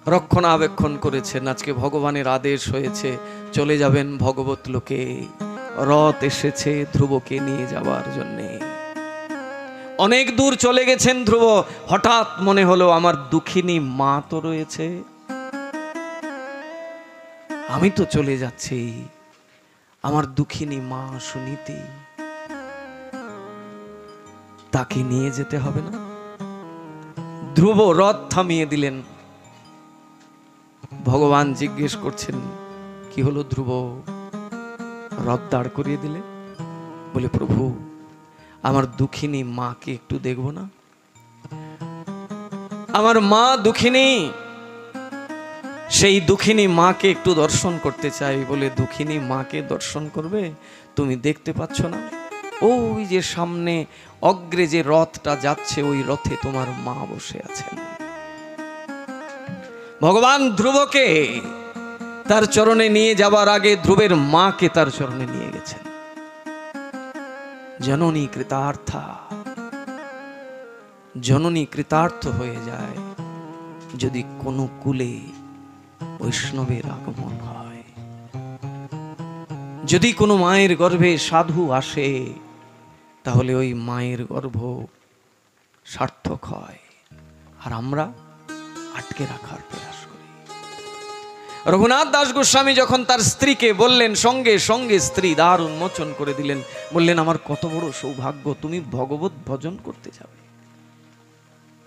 রক্ষণাবেক্ষণ করেছেন। আজকে ভগবানের আদেশ হয়েছে চলে যাবেন ভগবত লোকে, রথ এসেছে ধ্রুবকে নিয়ে যাওয়ার জন্যে। অনেক দূর চলে গেছেন ধ্রুব, হঠাৎ মনে হলো আমার দুঃখিনী মা তো রয়েছে, আমি তো চলে যাচ্ছি, আমার দুঃখিনী মা সুনীতি, তাকে নিয়ে যেতে হবে না? ধ্রুব রথ থামিয়ে দিলেন। ভগবান জিজ্ঞেস করছেন, কি হলো ধ্রুব, রথ দাঁড় করিয়ে দিলে? বলে, প্রভু আমার দুঃখিনী মাকে একটু দেখব না, আমার মা দুঃখিনী, সেই দুঃখিনী মাকে একটু দর্শন করতে চাই। বলে, দুঃখিনী মাকে দর্শন করবে? তুমি দেখতে পাচ্ছ না? ওই যে সামনে অগ্রে যে রথটা যাচ্ছে, ওই রথে তোমার মা বসে আছেন। ভগবান ধ্রুবকে তার চরণে নিয়ে যাবার আগে ধ্রুবের মাকে তার চরণে নিয়ে গেছেন। জননী কৃতার্থা, জননী কৃতার্থ হয়ে যায় যদি কোনো কুলে বৈষ্ণবের আগমন হয়, যদি কোনো মায়ের গর্ভে সাধু আসে, তাহলে ওই মায়ের গর্ভ সার্থক হয়। আর আমরা আটকে রাখার প্রয়াস করি। রঘুনাথ দাস গোস্বামী যখন তার স্ত্রীকে বললেন, সঙ্গে সঙ্গে স্ত্রী দ্বার উন্মোচন করে দিলেন, বললেন, আমার কত বড় সৌভাগ্য, তুমি ভগবত ভজন করতে যাবে।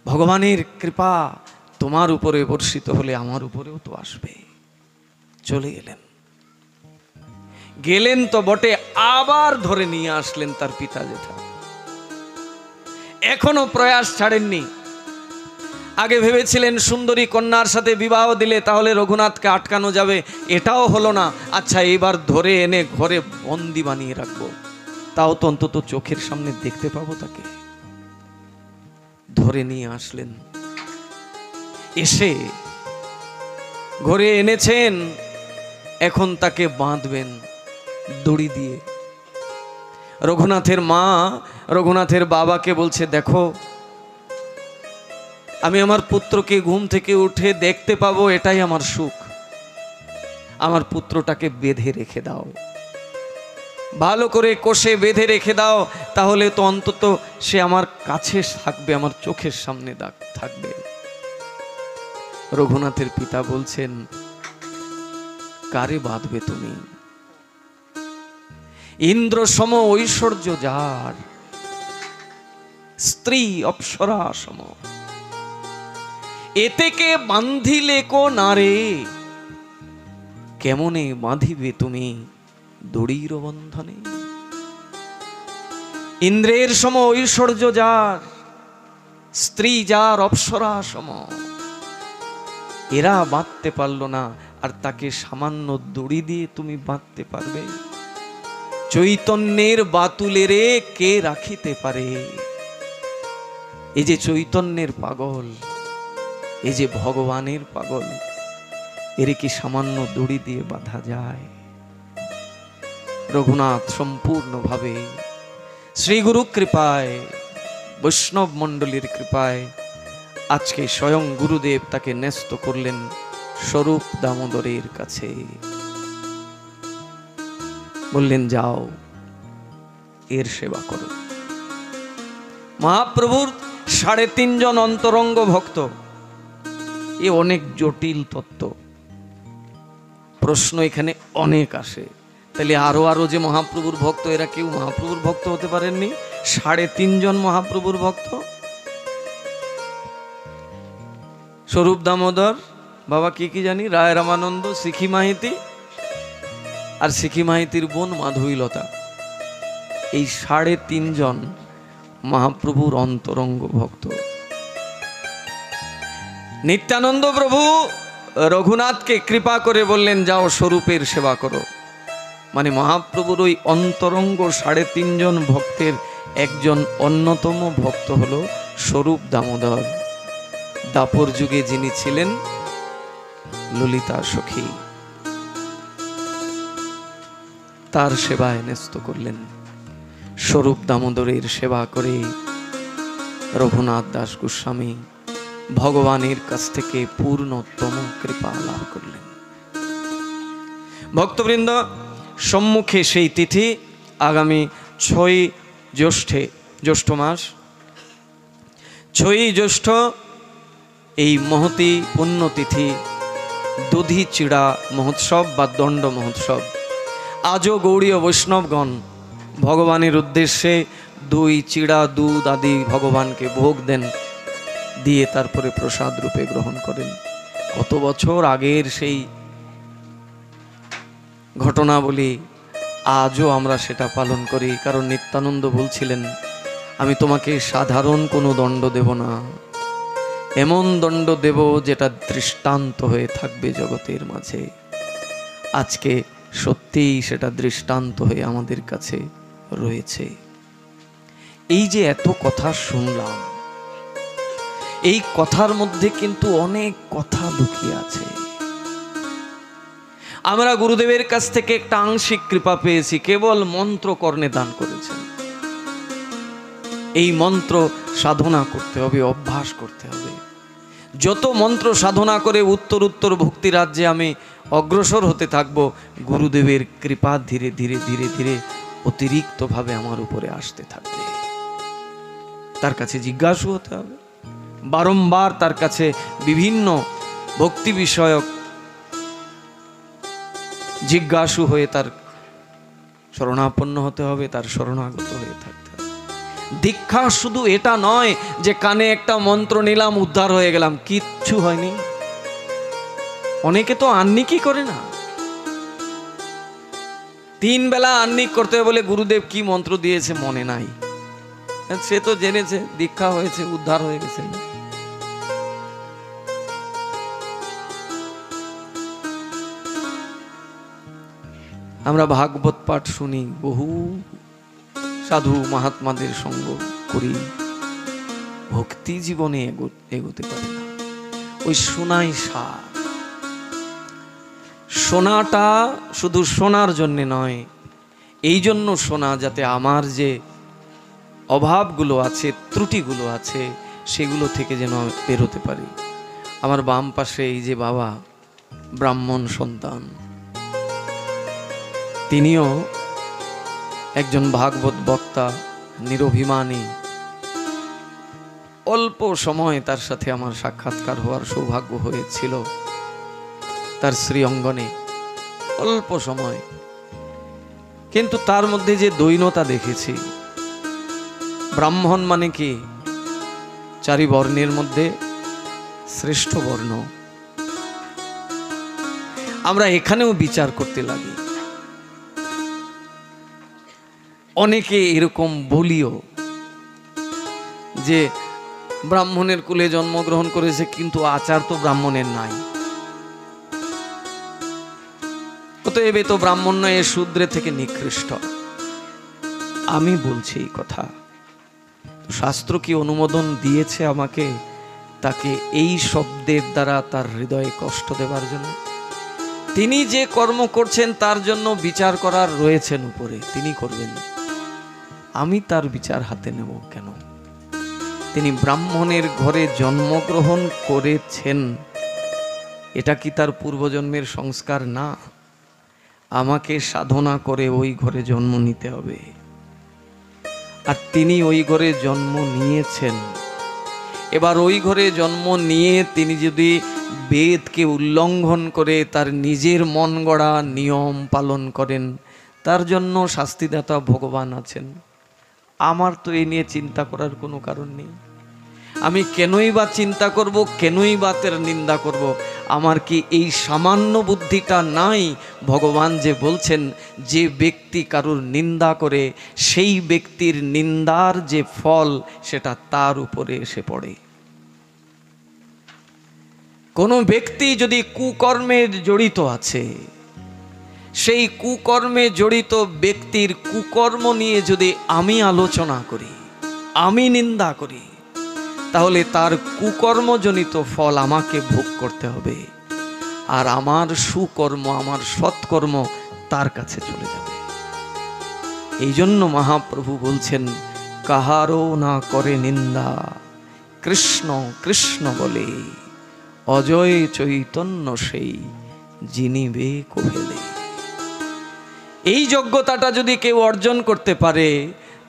ভগবানের কৃপা তোমার উপরে বর্ষিত হলে আমার উপরেও তো আসবে। চলে এলেন, গেলেন তো বটে, আবার ধরে নিয়ে আসলেন তার পিতা জেঠা। এখনো প্রয়াস ছাড়েননি। আগে ভেবেছিলেন সুন্দরী কন্যার সাথে বিবাহ দিলে তাহলে রঘুনাথকে আটকানো যাবে, এটাও হলো না। আচ্ছা, এবার ধরে এনে ঘরে বন্দি বানিয়ে রাখবো, তাও তো অন্তত চোখের সামনে দেখতে পাবো তাকে। ধরে নিয়ে আসলেন, এসে ঘরে এনেছেন, এখন তাকে বাঁধবেন দড়ি দিয়ে। রঘুনাথের মা রঘুনাথের বাবাকে বলছে, দেখো আমি আমার পুত্রকে ঘুম থেকে উঠে দেখতে পাবো, এটাই আমার সুখ, আমার পুত্রটাকে বেঁধে রেখে দাও, ভালো করে কষে বেঁধে রেখে দাও, তাহলে তো অন্তত সে আমার কাছে থাকবে, আমার চোখের সামনে থাকবে। রঘুনাথের পিতা বলছেন, কারে বাঁধবে তুমি? ইন্দ্র সম ঐশ্বর্য যার, স্ত্রী অপ্সরা সম, এতেকে বাঁধিলে কো নারে, কেমনে বাঁধিবে তুমি দড়ির বন্ধনে? ইন্দ্রের সম ঐশ্বর্য যার, স্ত্রী যার অপ্সরা সম, এরা বাঁধতে পারলো না, আর তাকে সামান্য দড়ি দিয়ে তুমি বাঁধতে পারবে? চৈতন্যের বাতুলেরে কে রাখিতে পারে? এই যে চৈতন্যের পাগল, এই যে ভগবানের পাগল, এর কি সামান্য দড়ি দিয়ে বাঁধা যায়? রঘুনাথ সম্পূর্ণভাবে শ্রী গুরু কৃপায়, বৈষ্ণব মণ্ডলীর কৃপায় আজকে স্বয়ং গুরুদেব তাকে ন্যস্ত করলেন স্বরূপ দামোদরের কাছে। বললেন যাও এর সেবা করো। মহাপ্রভুর 3.5 জন অন্তরঙ্গ ভক্ত, এ অনেক জটিল তত্ত্ব, প্রশ্ন এখানে অনেক আসে। তাহলে আরো যে মহাপ্রভুর ভক্ত, এরা কেউ মহাপ্রভুর ভক্ত হতে পারেননি? 3.5 জন মহাপ্রভুর ভক্ত। স্বরূপ দামোদর, বাবা কি জানি, রায় রামানন্দ, শিখি মাহিতি, আর শিখি মাহিতির বোন মাধবীলতা, এই 3.5 জন মহাপ্রভুর অন্তরঙ্গ ভক্ত। নিত্যানন্দ প্রভু রঘুনাথকে কৃপা করে বললেন যাও স্বরূপের সেবা করো। মানে মহাপ্রভুর ওই অন্তরঙ্গ 3.5 জন ভক্তের একজন অন্যতম ভক্ত হলো স্বরূপ দামোদর, দাপর যুগে যিনি ছিলেন ললিতা সখী, তার সেবায় ন্যস্ত করলেন। স্বরূপ দামোদরের সেবা করে রঘুনাথ দাস গোস্বামী ভগবানের কাছ থেকে পূর্ণতম কৃপা লাভ করলেন। ভক্তবৃন্দ, সম্মুখে সেই তিথি আগামী 6 জ্যৈষ্ঠ মাস, 6 জ্যৈষ্ঠ এই মহতি পুণ্যতিথি দধি চিড়া মহোৎসব বা দণ্ড মহোৎসব। আজও গৌড়ীয় বৈষ্ণবগণ ভগবানের উদ্দেশ্যে দই চিড়া দুধ আদি ভগবানকে ভোগ দেন, দিয়ে তারপরে প্রসাদ রূপে গ্রহণ করেন। কত বছর আগের সেই ঘটনা বলি, আজও আমরা সেটা পালন করি। কারণ নিত্যানন্দ বলছিলেন আমি তোমাকে সাধারণ কোনো দণ্ড দেব না, এমন দণ্ড দেব যেটা দৃষ্টান্ত হয়ে থাকবে জগতের মাঝে। আজকে সত্যিই সেটা দৃষ্টান্ত হয়ে আমাদের কাছে রয়েছে। এই যে এত কথা শুনলাম, এই কথার মধ্যে কিন্তু অনেক কথা লুকিয়ে আছে। আমরা গুরুদেবের কাছ থেকে একটা আংশিক কৃপা পেয়েছি, কেবল মন্ত্র কর্ণে দান করেছেন। এই মন্ত্র সাধনা করতে হবে, অভ্যাস করতে হবে। যত মন্ত্র সাধনা করে উত্তর ভক্তি রাজ্যে আমি অগ্রসর হতে থাকব, গুরুদেবের কৃপা ধীরে ধীরে ধীরে ধীরে অতিরিক্তভাবে আমার উপরে আসতে থাকবে। তার কাছে জিজ্ঞাসু হতে হবে, বারংবার তার কাছে বিভিন্ন ভক্তি বিষয়ক জিজ্ঞাসু হয়ে তার শরণাপন্ন হতে হবে, তার শরণাগত হয়ে থাকতে হবে। দীক্ষা শুধু এটা নয় যে কানে একটা মন্ত্র নিলাম উদ্ধার হয়ে গেলাম, কিচ্ছু হয়নি। অনেকে তো আহ্নিকই করে না। 3 বেলা আহ্নিক করতে বলে গুরুদেব কি মন্ত্র দিয়েছে মনে নাই, সে তো জেনেছে, দীক্ষা হয়েছে, উদ্ধার হয়ে গেছে। আমরা ভাগবত পাঠ শুনি, বহু সাধু মহাত্মাদের সঙ্গ করি, ভক্তি জীবনে এগোতে পারে না। ওই শোনাই সার। শোনাটা শুধু শোনার জন্যে নয়, এই জন্য শোনা যাতে আমার যে অভাবগুলো আছে, ত্রুটিগুলো আছে, সেগুলো থেকে যেন বেরোতে পারি। আমার বাম পাশে এই যে বাবা, ব্রাহ্মণ সন্তান, তিনিও একজন ভাগবত বক্তা, নিরভিমানী। অল্প সময় তার সাথে আমার সাক্ষাৎকার হওয়ার সৌভাগ্য হয়েছিল তার শ্রী অঙ্গনে, অল্প সময়, কিন্তু তার মধ্যে যে দৈনতা দেখেছি। ব্রাহ্মণ মানে কি? 4 বর্ণের মধ্যে শ্রেষ্ঠ বর্ণ। আমরা এখানেও বিচার করতে লাগি। অনেকে এরকম বলিও যে ব্রাহ্মণের কুলে জন্মগ্রহণ করেছে, কিন্তু আচার তো ব্রাহ্মণের নাই, অতএব তো ব্রাহ্মণ নয়, এ শূদ্রের থেকে নিকৃষ্ট। আমি বলছি এই কথা, শাস্ত্র কি অনুমোদন দিয়েছে আমাকে তাকে এই শব্দের দ্বারা তার হৃদয়ে কষ্ট দেবার জন্য? তিনি যে কর্ম করছেন তার জন্য বিচার করার রয়েছেন উপরে, তিনি করবেন। আমি তার বিচার হাতে নেব কেন? তিনি ব্রাহ্মণের ঘরে জন্মগ্রহণ করেছেন, এটা কি তার পূর্বজন্মের সংস্কার না? আমাকে সাধনা করে ওই ঘরে জন্ম নিতে হবে। আর তিনি ওই ঘরে জন্ম নিয়েছেন। এবার ওই ঘরে জন্ম নিয়ে তিনি যদি বেদকে উল্লঙ্ঘন করে তার নিজের মন গড়া নিয়ম পালন করেন, তার জন্য শাস্তিদাতা ভগবান আছেন। আমার তো এই নিয়ে চিন্তা করার কোনো কারণ নেই। আমি কেনই বা চিন্তা করব, কেনই বা তার নিন্দা করব? আমার কি এই সামান্য বুদ্ধিটা নাই? ভগবান যে বলছেন, যে ব্যক্তি কারুর নিন্দা করে সেই ব্যক্তির নিন্দার যে ফল সেটা তার উপরে এসে পড়ে। কোনো ব্যক্তি যদি কুকর্মে জড়িত আছে, সেই কুকর্মে জড়িত ব্যক্তির কুকর্ম নিয়ে যদি আমি আলোচনা করি, আমি নিন্দা করি, তাহলে তার কুকর্মজনিত ফল আমাকে ভোগ করতে হবে। আর আমার সুকর্ম, আমার সৎকর্ম তার কাছে চলে যাবে। এই জন্য মহাপ্রভু বলছেন, কাহারও না করে নিন্দা, কৃষ্ণ কৃষ্ণ বলে, অজয় চৈতন্য সেই জিনিবে কোভেলে। এই যোগ্যতাটা যদি কেউ অর্জন করতে পারে,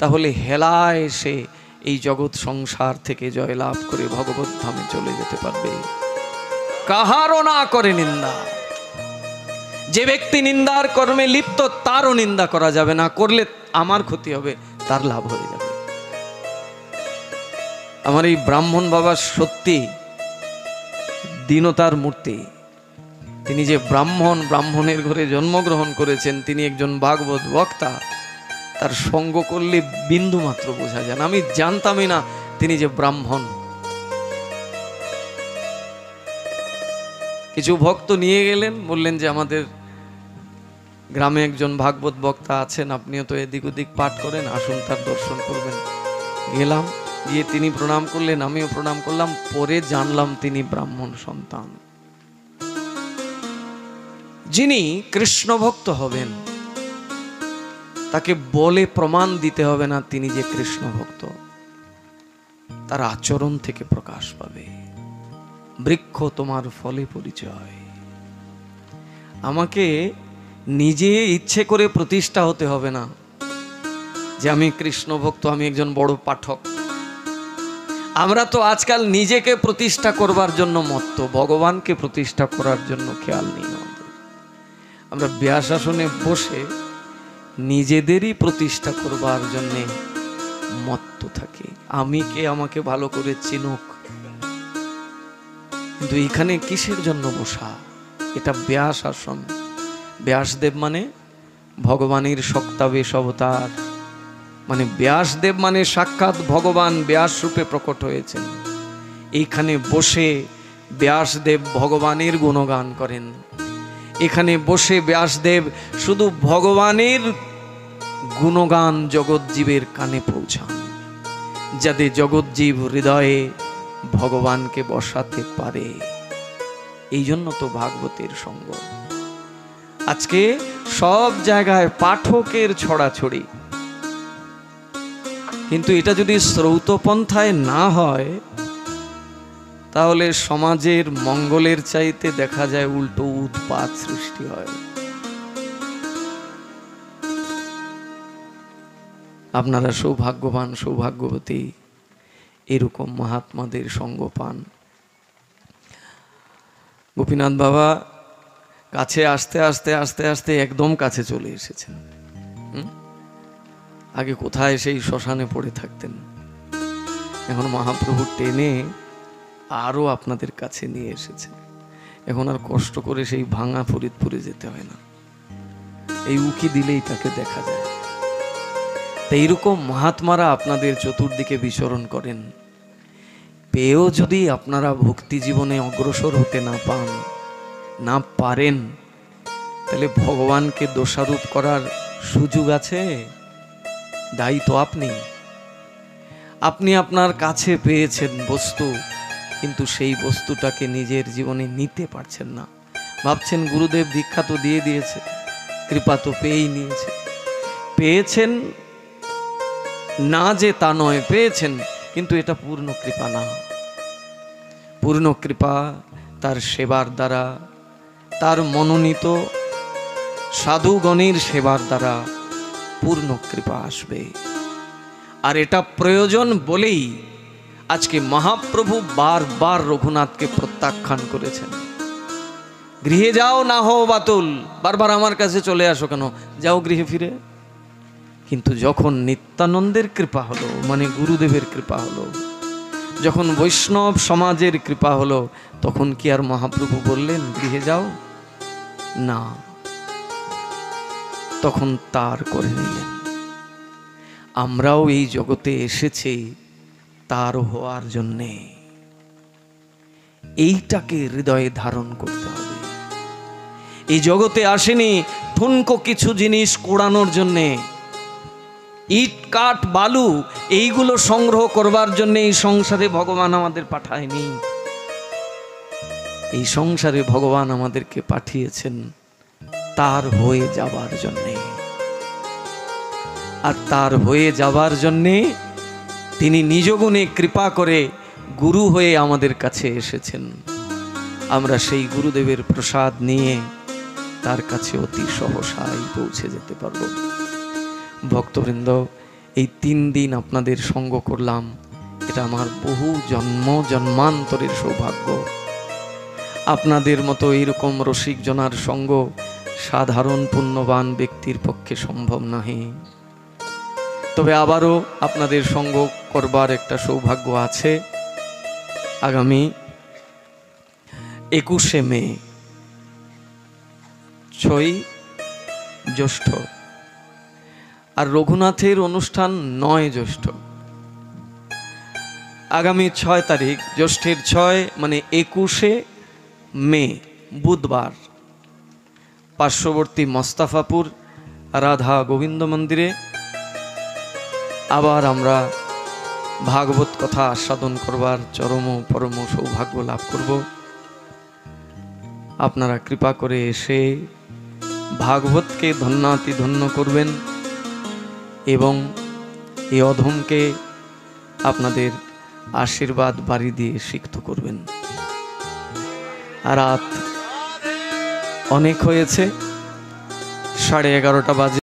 তাহলে হেলায় সে এই জগৎ সংসার থেকে জয়লাভ করে ভগবত ধামে চলে যেতে পারবে। কাহারও না করে নিন্দা। যে ব্যক্তি নিন্দার কর্মে লিপ্ত, তারও নিন্দা করা যাবে না। করলে আমার ক্ষতি হবে, তার লাভ হয়ে যাবে। আমার এই ব্রাহ্মণ বাবা সত্যি দীনতার মূর্তি। তিনি যে ব্রাহ্মণের ঘরে জন্মগ্রহণ করেছেন, তিনি একজন ভাগবত বক্তা। তার সঙ্গ করলে বিন্দু মাত্র বোঝা যায় না। আমি জানতামই না তিনি যে ব্রাহ্মণ। কিছু ভক্ত নিয়ে গেলেন, বললেন যে আমাদের গ্রামে একজন ভাগবত বক্তা আছেন, আপনিও তো এদিক ওদিক পাঠ করেন, আসুন তার দর্শন করবেন। গেলাম, গিয়ে তিনি প্রণাম করলেন, আমিও প্রণাম করলাম। পরে জানলাম তিনি ব্রাহ্মণ সন্তান। যিনি কৃষ্ণ ভক্ত হবেন, তাকে বলে প্রমাণ দিতে হবে না তিনি যে কৃষ্ণ ভক্ত। তার আচরণ থেকে প্রকাশ পাবে। বৃক্ষ তোমার ফলে পরিচয়। আমাকে নিজে ইচ্ছে করে প্রতিষ্ঠা হতে হবে না যে আমি কৃষ্ণ ভক্ত, আমি একজন বড় পাঠক। আমরা তো আজকাল নিজেকে প্রতিষ্ঠা করবার জন্য মত্ত, ভগবানকে প্রতিষ্ঠা করার জন্য খেয়াল নেই আমাদের। আমরা ব্যাসাসনে বসে নিজেদেরই প্রতিষ্ঠা করবার জন্য মত্ত থাকি। আমি কে, আমাকে ভালো করে চিনুক। কিন্তু এখানে কিসের জন্য বসা? এটা ব্যাস আসন। ব্যাসদেব মানে ভগবানের সক্তাবেশ অবতার, মানে ব্যাসদেব মানে সাক্ষাৎ ভগবান ব্যাস রূপে প্রকট হয়েছেন। এইখানে বসে ব্যাসদেব ভগবানের গুণগান করেন। এখানে বসে ব্যাসদেব শুধু ভগবানের গুণগান জগৎজীবের কানে পৌঁছান, যাতে জগৎজীব হৃদয়ে ভগবানকে বসাতে পারে। এই জন্য তো ভাগবতের সঙ্গ। আজকে সব জায়গায় পাঠকের ছড়াছড়ি, কিন্তু এটা যদি শ্রৌতপন্থায় না হয়, তাহলে সমাজের মঙ্গলের চাইতে দেখা যায় উল্টো উৎপাত সৃষ্টি হয়। আপনারা সৌভাগ্যবান, সৌভাগ্যবতী, এরকম মহাত্মাদের সঙ্গ পান। গোপীনাথ বাবা কাছে আস্তে আস্তে আস্তে আস্তে একদম কাছে চলে এসেছেন। আগে কোথায় সেই শ্মশানে পড়ে থাকতেন, এখন মহাপ্রভু টেনে আরো আপনাদের কাছে নিয়ে এসেছেন। এখন আর কষ্ট করে সেই ভাঙা ফরিদপুরে যেতে হয় না, এই উকি দিলেই তাকে দেখা যায়। তাই এরকম মহাত্মারা আপনাদের চতুর্দিকে বিচরণ করেন। পেয়েও যদি আপনারা ভক্তি জীবনে অগ্রসর হতে না পারেন, তাহলে ভগবানকে দোষারোপ করার সুযোগ আছে? দায়ী তো আপনি আপনার কাছে পেয়েছেন বস্তু, কিন্তু সেই বস্তুটাকে নিজের জীবনে নিতে পারছেন না। ভাবছেন গুরুদেব দীক্ষা তো দিয়ে দিয়েছে, কৃপা তো পেয়েই নিয়েছে। পেয়েছেন না যে তা নয়, পেয়েছেন, কিন্তু এটা পূর্ণ কৃপা না। পূর্ণ কৃপা তার সেবার দ্বারা, তার মনোনীত সাধুগণের সেবার দ্বারা পূর্ণ কৃপা আসবে। আর এটা প্রয়োজন বলেই আজকে মহাপ্রভু বারবার রঘুনাথকে প্রত্যাখ্যান করেছেন। গৃহে যাও, না হও বাতুল, বারবার আমার কাছে চলে আসো কেন, যাও গৃহে ফিরে। কিন্তু যখন নিত্যানন্দের কৃপা হলো, মানে গুরুদেবের কৃপা হলো, যখন বৈষ্ণব সমাজের কৃপা হলো, তখন কি আর মহাপ্রভু বললেন গৃহে যাও? না, তখন তার করে নিলেন। আমরাও এই জগতে এসেছি তার হওয়ার জন্যে। এইটাকে হৃদয়ে ধারণ করতে হবে। এই জগতে আসেনি ঠুনকো কিছু জিনিস কোড়ানোর জন্যে, ইট কাঠ বালু এইগুলো সংগ্রহ করবার জন্য এই সংসারে ভগবান আমাদের পাঠায়নি। এই সংসারে ভগবান আমাদেরকে পাঠিয়েছেন তার হয়ে যাবার জন্যে। আর তার হয়ে যাবার জন্যে তিনি নিজ গুণে কৃপা করে গুরু হয়ে আমাদের কাছে এসেছেন। আমরা সেই গুরুদেবের প্রসাদ নিয়ে তার কাছে অতি সহসায় পৌঁছে যেতে পারব। ভক্তবৃন্দ, এই 3 দিন আপনাদের সঙ্গ করলাম, এটা আমার বহু জন্মান্তরের সৌভাগ্য। আপনাদের মতো এইরকম রসিক জনার সঙ্গ সাধারণ পুণ্যবান ব্যক্তির পক্ষে সম্ভব নহে। তবে আবারও আপনাদের সঙ্গ করবার একটা সৌভাগ্য আছে। আগামী 21শে মে, 6ই জ্যৈষ্ঠ, আর রঘুনাথের অনুষ্ঠান 9 জ্যৈষ্ঠ। আগামী 6 তারিখ, জ্যৈষ্ঠের 6 মানে 21শে মে বুধবার, পার্শ্ববর্তী মোস্তাফাপুর রাধা গোবিন্দ মন্দিরে আবার আমরা ভাগবত কথা আস্বাদন করবার চরম পরম সৌভাগ্য লাভ করব। আপনারা কৃপা করে এসে ভাগবতকে ধন্যাতি ধন্য করবেন এবং এই অধমকে আপনাদের আশীর্বাদ বাড়ি দিয়ে সিক্ত করবেন। রাত অনেক হয়েছে, 11:30 বাজে।